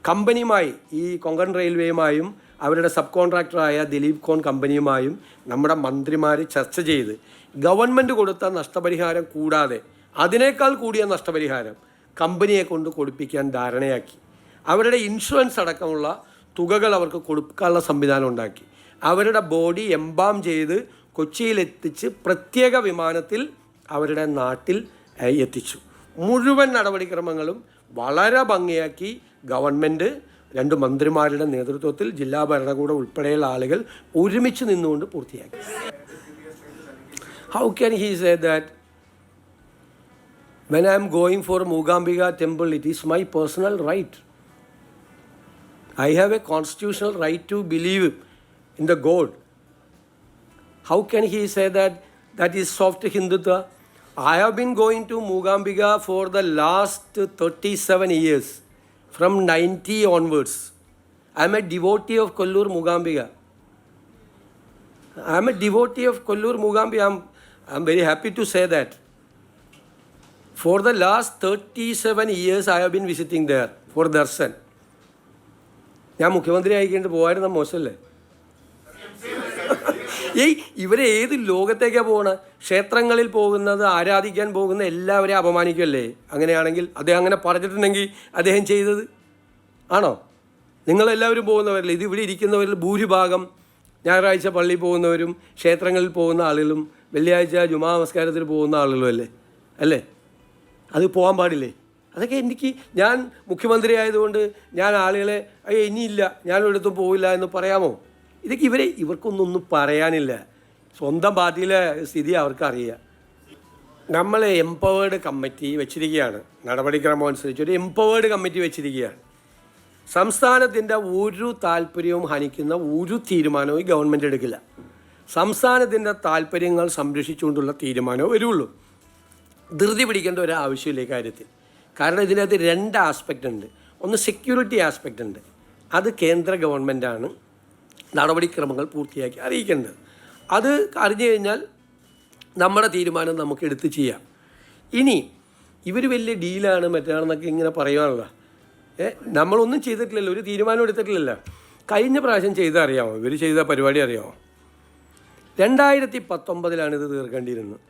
Speaker 1: കമ്പനിയുമായി, ഈ കൊങ്കൺ റെയിൽവേയുമായും അവരുടെ സബ് കോൺട്രാക്ടറായ ദിലീപ് കോൺ കമ്പനിയുമായും നമ്മുടെ മന്ത്രിമാർ ചർച്ച ചെയ്ത് ഗവൺമെൻറ് കൊടുത്ത നഷ്ടപരിഹാരം കൂടാതെ അതിനേക്കാൾ കൂടിയ നഷ്ടപരിഹാരം കമ്പനിയെ കൊണ്ട് കൊടുപ്പിക്കാൻ ധാരണയാക്കി. അവരുടെ ഇൻഷുറൻസ് അടക്കമുള്ള തുകകൾ അവർക്ക് കൊടുക്കാനുള്ള സംവിധാനം ഉണ്ടാക്കി. അവരുടെ ബോഡി എംബാം ചെയ്ത് കൊച്ചിയിലെത്തിച്ച് പ്രത്യേക വിമാനത്തിൽ അവരുടെ നാട്ടിൽ എത്തിച്ചു. മുഴുവൻ നടപടിക്രമങ്ങളും വളരെ ഭംഗിയാക്കി ഗവൺമെൻറ് 2 മന്ത്രിമാരുടെ നേതൃത്വത്തിൽ ജില്ലാ ഭരണകൂടം ഉൾപ്പെടെയുള്ള ആളുകൾ ഒരുമിച്ച് നിന്നുകൊണ്ട് പൂർത്തിയാക്കി. How can he say that when I am going for Mookambika temple, it is my personal right? I have a constitutional right to believe in the God. How can he say that that is soft Hindutva? I have been going to Mookambika for the last 37 years, from 90 onwards. I am a devotee of Kollur Mookambika. I am a devotee of Kollur Mookambika. I am very happy to say that. For the last 37 years, I have been visiting there for darshan. ഞാൻ മുഖ്യമന്ത്രി ആയിക്കൊണ്ട് പോകായിരുന്ന മോശമല്ലേ? ഇവരെ ഏത് ലോകത്തേക്കാണ് പോകണത്? ക്ഷേത്രങ്ങളിൽ പോകുന്നത്, ആരാധിക്കാൻ പോകുന്ന എല്ലാവരെയും അപമാനിക്കുമല്ലേ? അങ്ങനെയാണെങ്കിൽ അദ്ദേഹം അങ്ങനെ പറഞ്ഞിട്ടുണ്ടെങ്കിൽ അദ്ദേഹം ചെയ്തത് ആണോ? നിങ്ങളെല്ലാവരും പോകുന്നവരല്ലേ? ഇത് ഇവിടെ ഇരിക്കുന്നവരിൽ ഭൂരിഭാഗം ഞായറാഴ്ച പള്ളിയിൽ പോകുന്നവരും ക്ഷേത്രങ്ങളിൽ പോകുന്ന ആളുകളും വെള്ളിയാഴ്ച ജുമാ നമസ്കാരത്തിൽ പോകുന്ന ആളുകളും അല്ലേ? അത് പോകാൻ പാടില്ലേ? അതൊക്കെ ഞാൻ മുഖ്യമന്ത്രി ആയതുകൊണ്ട് ഞാൻ ആളുകളെ ഇനിയില്ല, ഞാനൊരിടത്തും പോവില്ല എന്ന് പറയാമോ? ഇതൊക്കെ ഇവർക്കൊന്നും പറയാനില്ല. സ്വന്തം പാർട്ടിയിലെ സ്ഥിതി അവർക്കറിയാം. നമ്മൾ എംപവേർഡ് കമ്മിറ്റി വെച്ചിരിക്കുകയാണ്. നടപടിക്രമം അനുസരിച്ച് ഒരു എംപവേർഡ് കമ്മിറ്റി വെച്ചിരിക്കുകയാണ്. സംസ്ഥാനത്തിൻ്റെ ഒരു താല്പര്യവും ഹനിക്കുന്ന ഒരു തീരുമാനവും ഈ ഗവൺമെൻറ് എടുക്കില്ല. സംസ്ഥാനത്തിൻ്റെ താല്പര്യങ്ങൾ സംരക്ഷിച്ചുകൊണ്ടുള്ള തീരുമാനമേ വരുള്ളൂ. ധൃതി പിടിക്കേണ്ട ഒരു ആവശ്യമില്ല ഈ കാര്യത്തിൽ. കാരണം ഇതിനകത്ത് രണ്ട് ആസ്പെക്റ്റ് ഉണ്ട്. ഒന്ന് സെക്യൂരിറ്റി ആസ്പെക്റ്റ് ഉണ്ട്. അത് കേന്ദ്ര ഗവൺമെൻറ്റാണ് നടപടിക്രമങ്ങൾ പൂർത്തിയാക്കി അറിയിക്കേണ്ടത്. അത് അറിഞ്ഞു കഴിഞ്ഞാൽ നമ്മുടെ തീരുമാനം നമുക്ക് എടുത്ത് ചെയ്യാം. ഇനി ഇവർ വലിയ ഡീലാണ് മറ്റാണെന്നൊക്കെ ഇങ്ങനെ പറയുവാനുള്ള നമ്മളൊന്നും ചെയ്തിട്ടില്ലല്ലോ, ഒരു തീരുമാനം എടുത്തിട്ടില്ലല്ലോ. കഴിഞ്ഞ പ്രാവശ്യം ചെയ്താൽ അറിയാമോ? ഇവർ ചെയ്ത പരിപാടി അറിയാമോ? 2019 ഇത് തീർക്കേണ്ടിയിരുന്നത്.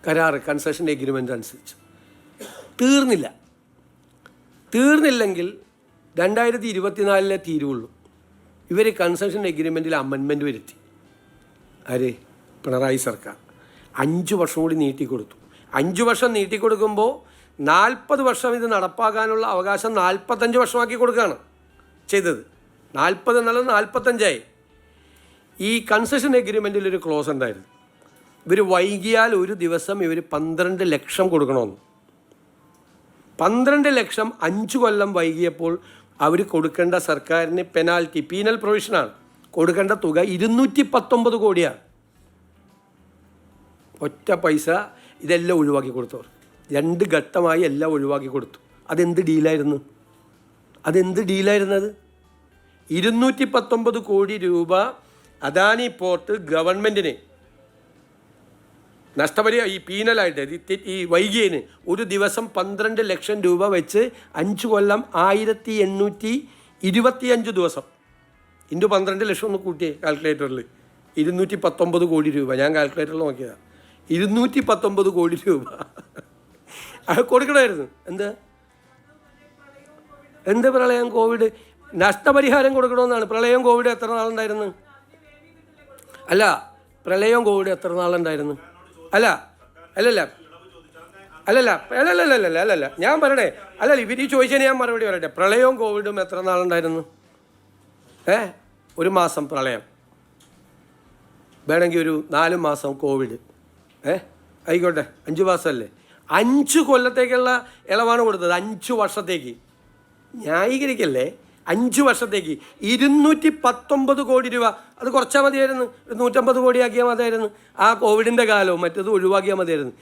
Speaker 1: കരാർ കൺസെഷൻ എഗ്രിമെൻ്റ് അനുസരിച്ച് തീർന്നില്ലെങ്കിൽ 2024 തീരുള്ളൂ. ഇവർ കൺസെഷൻ എഗ്രിമെൻറ്റിൽ അമെൻമെൻറ്റ് വരുത്തി. ആര്? പിണറായി സർക്കാർ 5 വർഷം കൂടി നീട്ടിക്കൊടുത്തു. 5 വർഷം നീട്ടിക്കൊടുക്കുമ്പോൾ 40 വർഷം ഇത് നടപ്പാക്കാനുള്ള അവകാശം 45 വർഷമാക്കി കൊടുക്കുകയാണ് ചെയ്തത്. 40 എന്നുള്ളത് 45ആയി. ഈ കൺസെഷൻ എഗ്രിമെൻറ്റിൽ ഒരു ക്ലോസ് ഉണ്ടായിരുന്നു. ഇവർ വൈകിയാൽ ഒരു ദിവസം ഇവർ 12 ലക്ഷം കൊടുക്കണമെന്ന്. 12 ലക്ഷം 5 കൊല്ലം വൈകിയപ്പോൾ അവർ കൊടുക്കേണ്ട സർക്കാരിന് പെനാൽറ്റി, പീനൽ പ്രൊവിഷനാണ്, കൊടുക്കേണ്ട തുക 219 കോടിയാണ്. ഒറ്റ പൈസ ഇതെല്ലാം ഒഴിവാക്കി കൊടുത്തവർ. 2 ഘട്ടമായി എല്ലാം ഒഴിവാക്കി കൊടുത്തു. അതെന്ത് ഡീലായിരുന്നു? 219 കോടി രൂപ അദാനി പോർട്ട് ഗവൺമെൻറ്റിന് ഈ പീനലായിട്ട് ഈ വൈകിയതിന് ഒരു ദിവസം 12 ലക്ഷം രൂപ വെച്ച് 5 കൊല്ലം 1825 ദിവസം ഇൻറ്റു 12 ലക്ഷം ഒന്ന് കൂട്ടിയേ കാൽക്കുലേറ്ററിൽ. 219 കോടി രൂപ. ഞാൻ കാൽക്കുലേറ്ററിൽ നോക്കിയതാണ്. 219 കോടി രൂപ അത് കൊടുക്കണമായിരുന്നു. എന്ത് പ്രളയം, കോവിഡ്, നഷ്ടപരിഹാരം കൊടുക്കണമെന്നാണ്. പ്രളയം കോവിഡ് എത്ര നാളുണ്ടായിരുന്നു? പ്രളയം കോവിഡ് എത്ര നാളുണ്ടായിരുന്നു? അല്ലല്ല ഞാൻ പറയണേ. ഇവർ ഈ ചോദിച്ചതിന് ഞാൻ മറുപടി പറയട്ടെ. പ്രളയവും കോവിഡും എത്ര നാളുണ്ടായിരുന്നു? 1 മാസം പ്രളയം, വേണമെങ്കിൽ ഒരു 4 മാസം കോവിഡ്. ആയിക്കോട്ടെ, 5 മാസമല്ലേ? 5 കൊല്ലത്തേക്കുള്ള ഇളവാണ് കൊടുത്തത്. 5 വർഷത്തേക്ക്. ന്യായീകരിക്കല്ലേ? 5 വർഷത്തേക്ക് 219 കോടി രൂപ. അത് കുറച്ചാൽ മതിയായിരുന്നു. 150 കോടിയാക്കിയാൽ മതിയായിരുന്നു. ആ കോവിഡിൻ്റെ കാലവും മറ്റത് ഒഴിവാക്കിയാൽ മതിയായിരുന്നു.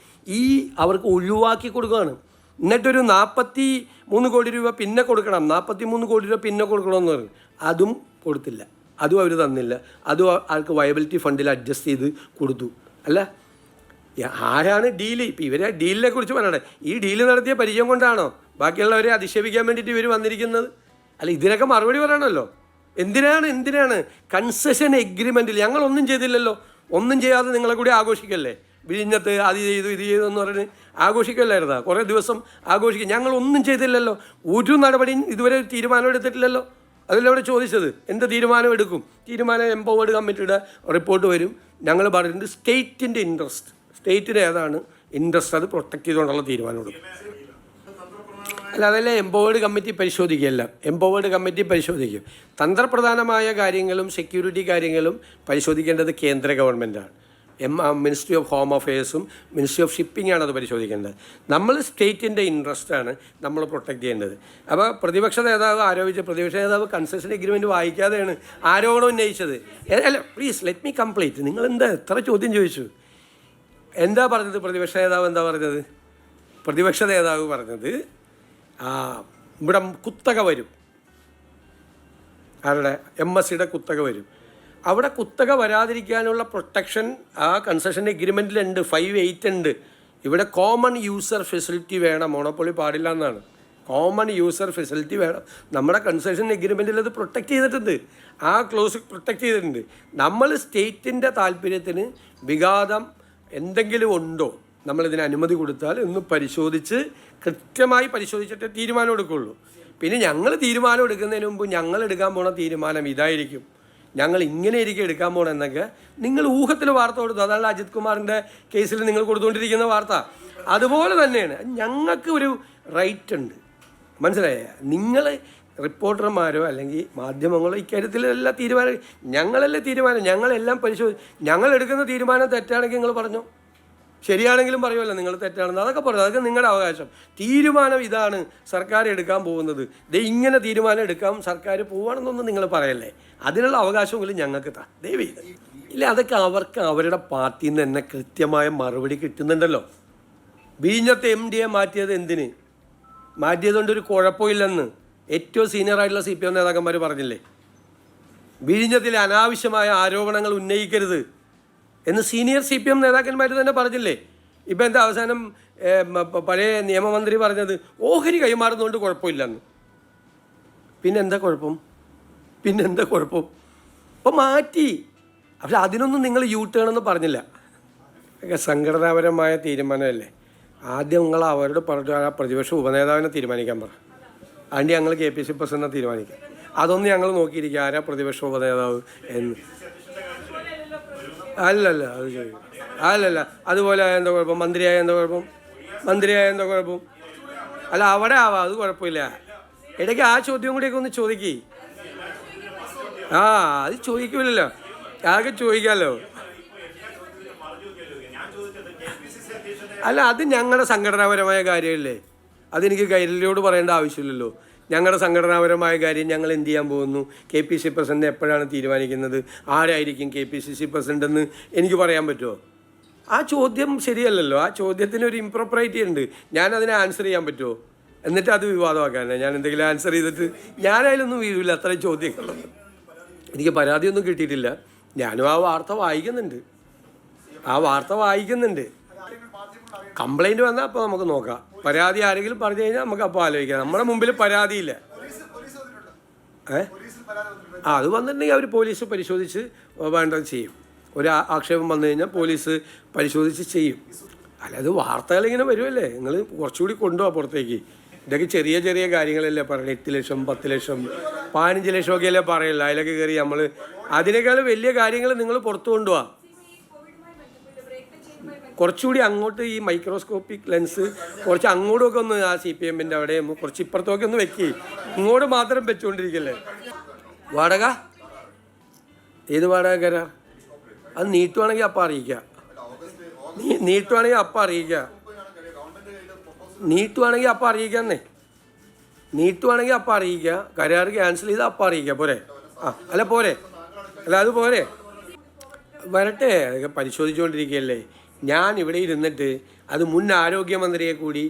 Speaker 1: അവർക്ക് ഒഴിവാക്കി കൊടുക്കുകയാണ്. എന്നിട്ടൊരു 43 കോടി രൂപ പിന്നെ കൊടുക്കണം, 43 കോടി രൂപ പിന്നെ കൊടുക്കണമെന്ന് പറഞ്ഞു. അതും കൊടുത്തില്ല, അതും അവർ തന്നില്ല. അതും ആൾക്ക് വയബിലിറ്റി ഫണ്ടിൽ അഡ്ജസ്റ്റ് ചെയ്ത് കൊടുത്തു. ആരാണ് ഡീല്? ഇപ്പം ഇവരെ ഡീലിനെ കുറിച്ച് പറയണേ. ഈ ഡീല് നടത്തിയ പരിചയം കൊണ്ടാണോ ബാക്കിയുള്ളവരെ അധിക്ഷേപിക്കാൻ വേണ്ടിയിട്ട് ഇവർ വന്നിരിക്കുന്നത്? ഇതിനൊക്കെ മറുപടി പറയണമല്ലോ. എന്തിനാണ് കൺസെഷൻ എഗ്രിമെൻറ്റിൽ ഞങ്ങളൊന്നും ചെയ്തില്ലല്ലോ, ഒന്നും ചെയ്യാതെ നിങ്ങളെ കൂടി ആഘോഷിക്കല്ലേ? വിഴിഞ്ഞത്ത് അത് ചെയ്തു ഇത് ചെയ്തു എന്ന് പറഞ്ഞ് ആഘോഷിക്കല്ലായിരുന്നോ? കുറേ ദിവസം ആഘോഷിക്കും. ഞങ്ങളൊന്നും ചെയ്തില്ലല്ലോ, ഒരു നടപടിയും ഇതുവരെ തീരുമാനം എടുത്തിട്ടില്ലല്ലോ. അതല്ല അവിടെ ചോദിച്ചത്. എന്ത് തീരുമാനം എടുക്കും? തീരുമാനം എംപവേർഡ് കമ്മിറ്റിയുടെ റിപ്പോർട്ട് വരും. ഞങ്ങൾ പറഞ്ഞിട്ടുണ്ട് സ്റ്റേറ്റിൻ്റെ ഇൻട്രസ്റ്റ്, സ്റ്റേറ്റിന് ഏതാണ് ഇൻട്രസ്റ്റ് അത് പ്രൊട്ടക്റ്റ് ചെയ്തുകൊണ്ടുള്ള തീരുമാനം എടുക്കും. അതല്ല എംപവേർഡ് കമ്മിറ്റി പരിശോധിക്കുകയല്ല. എംപവേർഡ് കമ്മിറ്റി തന്ത്രപ്രധാനമായ കാര്യങ്ങളും സെക്യൂരിറ്റി കാര്യങ്ങളും പരിശോധിക്കേണ്ടത് കേന്ദ്ര ഗവൺമെൻറ്റാണ്. മിനിസ്ട്രി ഓഫ് ഹോം അഫെയർസും മിനിസ്ട്രി ഓഫ് ഷിപ്പിംഗാണ് അത് പരിശോധിക്കേണ്ടത്. നമ്മൾ സ്റ്റേറ്റിൻ്റെ ഇൻട്രസ്റ്റാണ് നമ്മൾ പ്രൊട്ടക്റ്റ് ചെയ്യേണ്ടത്. അപ്പോൾ പ്രതിപക്ഷ നേതാവ് കൺസെഷൻ എഗ്രിമെൻറ്റ് വായിക്കാതെയാണ് ആരോപണം ഉന്നയിച്ചത്. അല്ല, പ്ലീസ് ലെറ്റ് മീ കംപ്ലീറ്റ്. നിങ്ങളെന്താ എത്ര ചോദ്യം ചോദിച്ചു? എന്താ പറഞ്ഞത് പ്രതിപക്ഷ നേതാവ്? പ്രതിപക്ഷ നേതാവ് പറഞ്ഞത് ഇവിടെ കുത്തക വരും. ആരുടെ? MSCയുടെ കുത്തക വരും. അവിടെ കുത്തക വരാതിരിക്കാനുള്ള പ്രൊട്ടക്ഷൻ ആ കൺസെഷൻ എഗ്രിമെൻറ്റിലുണ്ട്. 5(8) ഉണ്ട്. ഇവിടെ കോമൺ യൂസർ ഫെസിലിറ്റി വേണം, മോണോപ്പൊളി പാടില്ല എന്നാണ്. കോമൺ യൂസർ ഫെസിലിറ്റി വേണം. നമ്മുടെ കൺസെഷൻ എഗ്രിമെൻറ്റിൽ അത് പ്രൊട്ടക്റ്റ് ചെയ്തിട്ടുണ്ട്. ആ ക്ലോസ് പ്രൊട്ടക്റ്റ് ചെയ്തിട്ടുണ്ട്. നമ്മൾ സ്റ്റേറ്റിൻ്റെ താല്പര്യത്തിന് വിഘാതം എന്തെങ്കിലും ഉണ്ടോ, നമ്മളിതിന് അനുമതി കൊടുത്താൽ ഒന്ന് പരിശോധിച്ച് കൃത്യമായി പരിശോധിച്ചിട്ട് തീരുമാനം എടുക്കുകയുള്ളൂ. പിന്നെ ഞങ്ങൾ തീരുമാനം എടുക്കുന്നതിന് മുമ്പ് ഞങ്ങൾ എടുക്കാൻ പോണ തീരുമാനം ഇതായിരിക്കും, ഞങ്ങൾ ഇങ്ങനെയായിരിക്കും എടുക്കാൻ പോകണമെന്നൊക്കെ നിങ്ങൾ ഊഹത്തിൽ വാർത്ത കൊടുത്തു. അതാണ് അജിത് കുമാറിൻ്റെ കേസിൽ നിങ്ങൾ കൊടുത്തുകൊണ്ടിരിക്കുന്ന വാർത്ത. അതുപോലെ തന്നെയാണ് ഞങ്ങൾക്ക് ഒരു റൈറ്റ് ഉണ്ട്, മനസ്സിലായ? നിങ്ങൾ റിപ്പോർട്ടർമാരോ അല്ലെങ്കിൽ മാധ്യമങ്ങളോ ഇക്കാര്യത്തിലല്ല തീരുമാനം. ഞങ്ങളല്ലേ തീരുമാനം. ഞങ്ങളെല്ലാം ഞങ്ങൾ എടുക്കുന്ന തീരുമാനം തെറ്റാണെങ്കിൽ നിങ്ങൾ പറഞ്ഞോ, ശരിയാണെങ്കിലും പറയുമല്ലോ നിങ്ങൾ തെറ്റാണെന്ന്. അതൊക്കെ പറഞ്ഞു, അതൊക്കെ നിങ്ങളുടെ അവകാശം. തീരുമാനം ഇതാണ് സർക്കാർ എടുക്കാൻ പോകുന്നത്, ഇങ്ങനെ തീരുമാനം എടുക്കാം സർക്കാർ പോവുകയാണെന്നൊന്നും നിങ്ങൾ പറയല്ലേ. അതിനുള്ള അവകാശമെങ്കിലും ഞങ്ങൾക്ക് ദയവ് ചെയ്ത്. ഇല്ല, അതൊക്കെ അവർക്ക് അവരുടെ പാർട്ടിയിൽ നിന്ന് തന്നെ കൃത്യമായ മറുപടി കിട്ടുന്നുണ്ടല്ലോ. വിഴിഞ്ഞത്തെ MD മാറ്റിയത് എന്തിന്? മാറ്റിയതുകൊണ്ടൊരു കുഴപ്പമില്ലെന്ന് ഏറ്റവും സീനിയറായിട്ടുള്ള CPM നേതാക്കന്മാർ പറഞ്ഞില്ലേ? വിഴിഞ്ഞത്തിൽ അനാവശ്യമായ ആരോപണങ്ങൾ ഉന്നയിക്കരുത് എന്ന് സീനിയർ CPM നേതാക്കന്മാർ തന്നെ പറഞ്ഞില്ലേ? ഇപ്പം എന്താ അവസാനം പഴയ നിയമമന്ത്രി പറഞ്ഞത് ഓഹരി കൈമാറുന്നതുകൊണ്ട് കുഴപ്പമില്ലെന്ന്. പിന്നെന്താ കുഴപ്പം? ഇപ്പം മാറ്റി. പക്ഷെ അതിനൊന്നും നിങ്ങൾ U-turn എന്ന് പറഞ്ഞില്ല. ഒക്കെ സംഘടനാപരമായ തീരുമാനമല്ലേ. ആദ്യം നിങ്ങൾ അവരോട് പറഞ്ഞു ആ പ്രതിപക്ഷ ഉപനേതാവിനെ തീരുമാനിക്കാൻ പറ. അതിൻ്റെ ഞങ്ങൾ KPC പ്രസിഡന്റിനെ തീരുമാനിക്കാം. അതൊന്നും ഞങ്ങൾ നോക്കിയിരിക്കുക ആരാ പ്രതിപക്ഷ ഉപനേതാവ് എന്ന്. അല്ലല്ല, അത് ചോദിക്കും. അല്ലല്ല, അതുപോലെ എന്താ കുഴപ്പം? മന്ത്രിയായ എന്താ കുഴപ്പം? അല്ല, അവിടെ ആവാം, അത് കുഴപ്പമില്ല. ഇടയ്ക്ക് ആ ചോദ്യം കൂടിയൊക്കെ ഒന്ന് ചോദിക്കേ. അത് ചോദിക്കൂലല്ലോ, ആകെ ചോദിക്കാമല്ലോ. അല്ല, അത് ഞങ്ങളുടെ സംഘടനാപരമായ കാര്യമല്ലേ. അതെനിക്ക് കൈരളിയോട് പറയേണ്ട ആവശ്യമില്ലല്ലോ. ഞങ്ങളുടെ സംഘടനാപരമായ കാര്യം ഞങ്ങൾ എന്ത് ചെയ്യാൻ പോകുന്നു, KPC പ്രസിഡന്റ് എപ്പോഴാണ് തീരുമാനിക്കുന്നത്, ആരായിരിക്കും KPCC പ്രസിഡന്റ് എന്ന് എനിക്ക് പറയാൻ പറ്റുമോ? ആ ചോദ്യം ശരിയല്ലല്ലോ. ആ ചോദ്യത്തിന് ഒരു ഇംപ്രോപ്പറൈറ്റി ഉണ്ട്. ഞാനതിനെ ആൻസർ ചെയ്യാൻ പറ്റുമോ? എന്നിട്ട് അത് വിവാദമാക്കാനാണ് ഞാൻ എന്തെങ്കിലും ആൻസർ ചെയ്തിട്ട് ഞാനതിലൊന്നും വീഴില്ല. അത്രയും ചോദ്യങ്ങളുണ്ട്. എനിക്ക് പരാതിയൊന്നും കിട്ടിയിട്ടില്ല. ഞാനും ആ വാർത്ത വായിക്കുന്നുണ്ട്. കംപ്ലൈൻറ്റ് വന്നാൽ അപ്പോൾ നമുക്ക് നോക്കാം. പരാതി ആരെങ്കിലും പറഞ്ഞു കഴിഞ്ഞാൽ നമുക്ക് അപ്പോൾ ആലോചിക്കാം. നമ്മുടെ മുമ്പിൽ പരാതിയില്ല. അത് വന്നിട്ടുണ്ടെങ്കിൽ അവർ പോലീസ് പരിശോധിച്ച് വേണ്ടത് ചെയ്യും. ഒരു ആക്ഷേപം വന്നു കഴിഞ്ഞാൽ പോലീസ് പരിശോധിച്ച് ചെയ്യും. അല്ലാതെ വാർത്തകളിങ്ങനെ വരുമല്ലേ, നിങ്ങൾ കുറച്ചുകൂടി കൊണ്ടുപോകാം പുറത്തേക്ക്. ഇതൊക്കെ ചെറിയ ചെറിയ കാര്യങ്ങളല്ലേ പറയുന്നത്. 8 ലക്ഷം 10 ലക്ഷം 15 ലക്ഷം ഒക്കെ അല്ലേ പറയില്ല. അതിലൊക്കെ കയറി നമ്മൾ അതിനേക്കാളും വലിയ കാര്യങ്ങൾ നിങ്ങൾ പുറത്തു കൊണ്ടുപോകാം. കുറച്ചുകൂടി അങ്ങോട്ട് ഈ മൈക്രോസ്കോപ്പിക് ലെൻസ് കുറച്ച് അങ്ങോട്ടൊക്കെ ഒന്ന് ആ CPMൻ്റെ അവിടെ കുറച്ച് ഇപ്പുറത്തൊക്കെ ഒന്ന് വെക്കുക. ഇങ്ങോട്ട് മാത്രം വെച്ചുകൊണ്ടിരിക്കല്ലേ. വാടക ഏത് വാടക കരാർ? അത് നീട്ടുവാണെങ്കിൽ അപ്പം അറിയിക്കുക. നീട്ടുവാണെങ്കിൽ അപ്പം അറിയിക്കുക. കരാർ ക്യാൻസൽ ചെയ്താൽ അപ്പം അറിയിക്കുക. പോരെ? അത് പോരെ? വരട്ടെ, അതൊക്കെ പരിശോധിച്ചുകൊണ്ടിരിക്കുകയല്ലേ. ഞാൻ ഇവിടെ ഇരുന്നിട്ട് അത് മുൻ ആരോഗ്യമന്ത്രിയെ കൂടി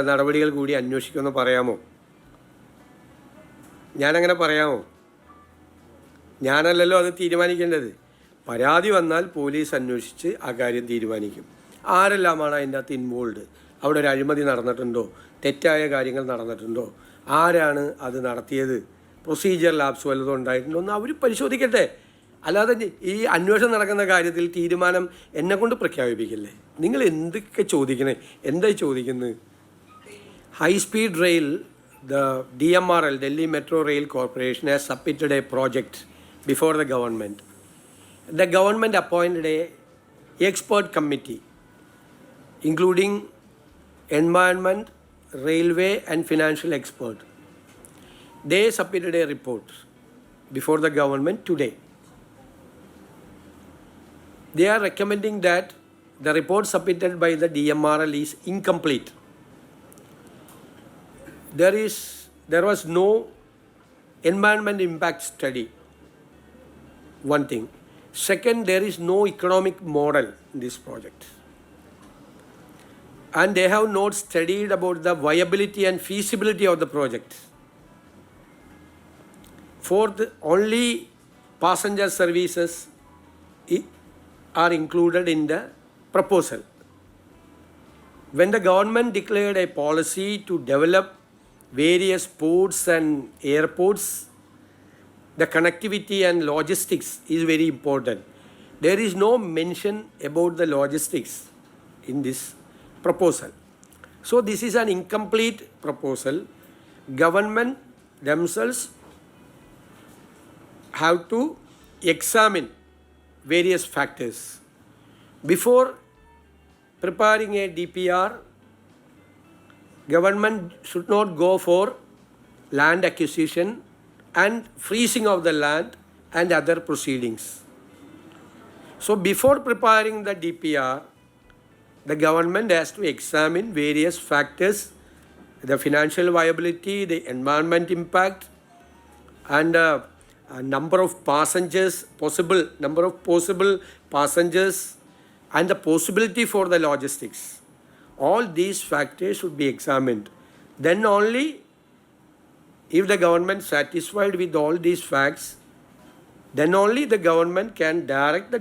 Speaker 1: നടപടികൾ കൂടി അന്വേഷിക്കുമെന്ന് പറയാമോ? ഞാനങ്ങനെ പറയാമോ? ഞാനല്ലല്ലോ അത് തീരുമാനിക്കേണ്ടത്. പരാതി വന്നാൽ പോലീസ് അന്വേഷിച്ച് ആ കാര്യം തീരുമാനിക്കും. ആരെല്ലാമാണ് അതിൻ്റെ അകത്ത് ഇൻവോൾവ്, അവിടെ ഒരു അഴിമതി നടന്നിട്ടുണ്ടോ, തെറ്റായ കാര്യങ്ങൾ നടന്നിട്ടുണ്ടോ, ആരാണ് അത് നടത്തിയത്, പ്രൊസീജിയർ ലാപ്സ് വല്ലതും ഉണ്ടായിട്ടുണ്ടോ എന്ന് അവർ പരിശോധിക്കട്ടെ. അല്ലാതെ ഈ അന്വേഷണം നടക്കുന്ന കാര്യത്തിൽ തീരുമാനം എന്നെക്കൊണ്ട് പ്രഖ്യാപിപ്പിക്കില്ലേ. നിങ്ങൾ എന്തൊക്കെ ചോദിക്കണേ? എന്തായി ചോദിക്കുന്നത്? High speed rail, the DMRL, Delhi Metro Rail Corporation, has submitted a project before the government. The government appointed a expert committee, including environment, railway and financial expert. They submitted a report before the government today. they are recommending that the report submitted by the DMRL is incomplete. There was no environment impact study. One thing. Second, there is no economic model in this project. And they have not studied about the viability and feasibility of the project. Fourth, only passenger services are included in the proposal. When the government declared a policy to develop various ports and airports, the connectivity and logistics is very important. There is no mention about the logistics in this proposal. So this is an incomplete proposal. Government themselves have to examine various factors. Before preparing a DPR, government should not go for land acquisition and freezing of the land and other proceedings. So before preparing the DPR, the government has to examine various factors, the financial viability, the environment impact, and number of passengers, possible number of possible passengers, and the possibility for the logistics. All these factors should be examined. Then only, if the government satisfied with all these facts, then only the government can direct the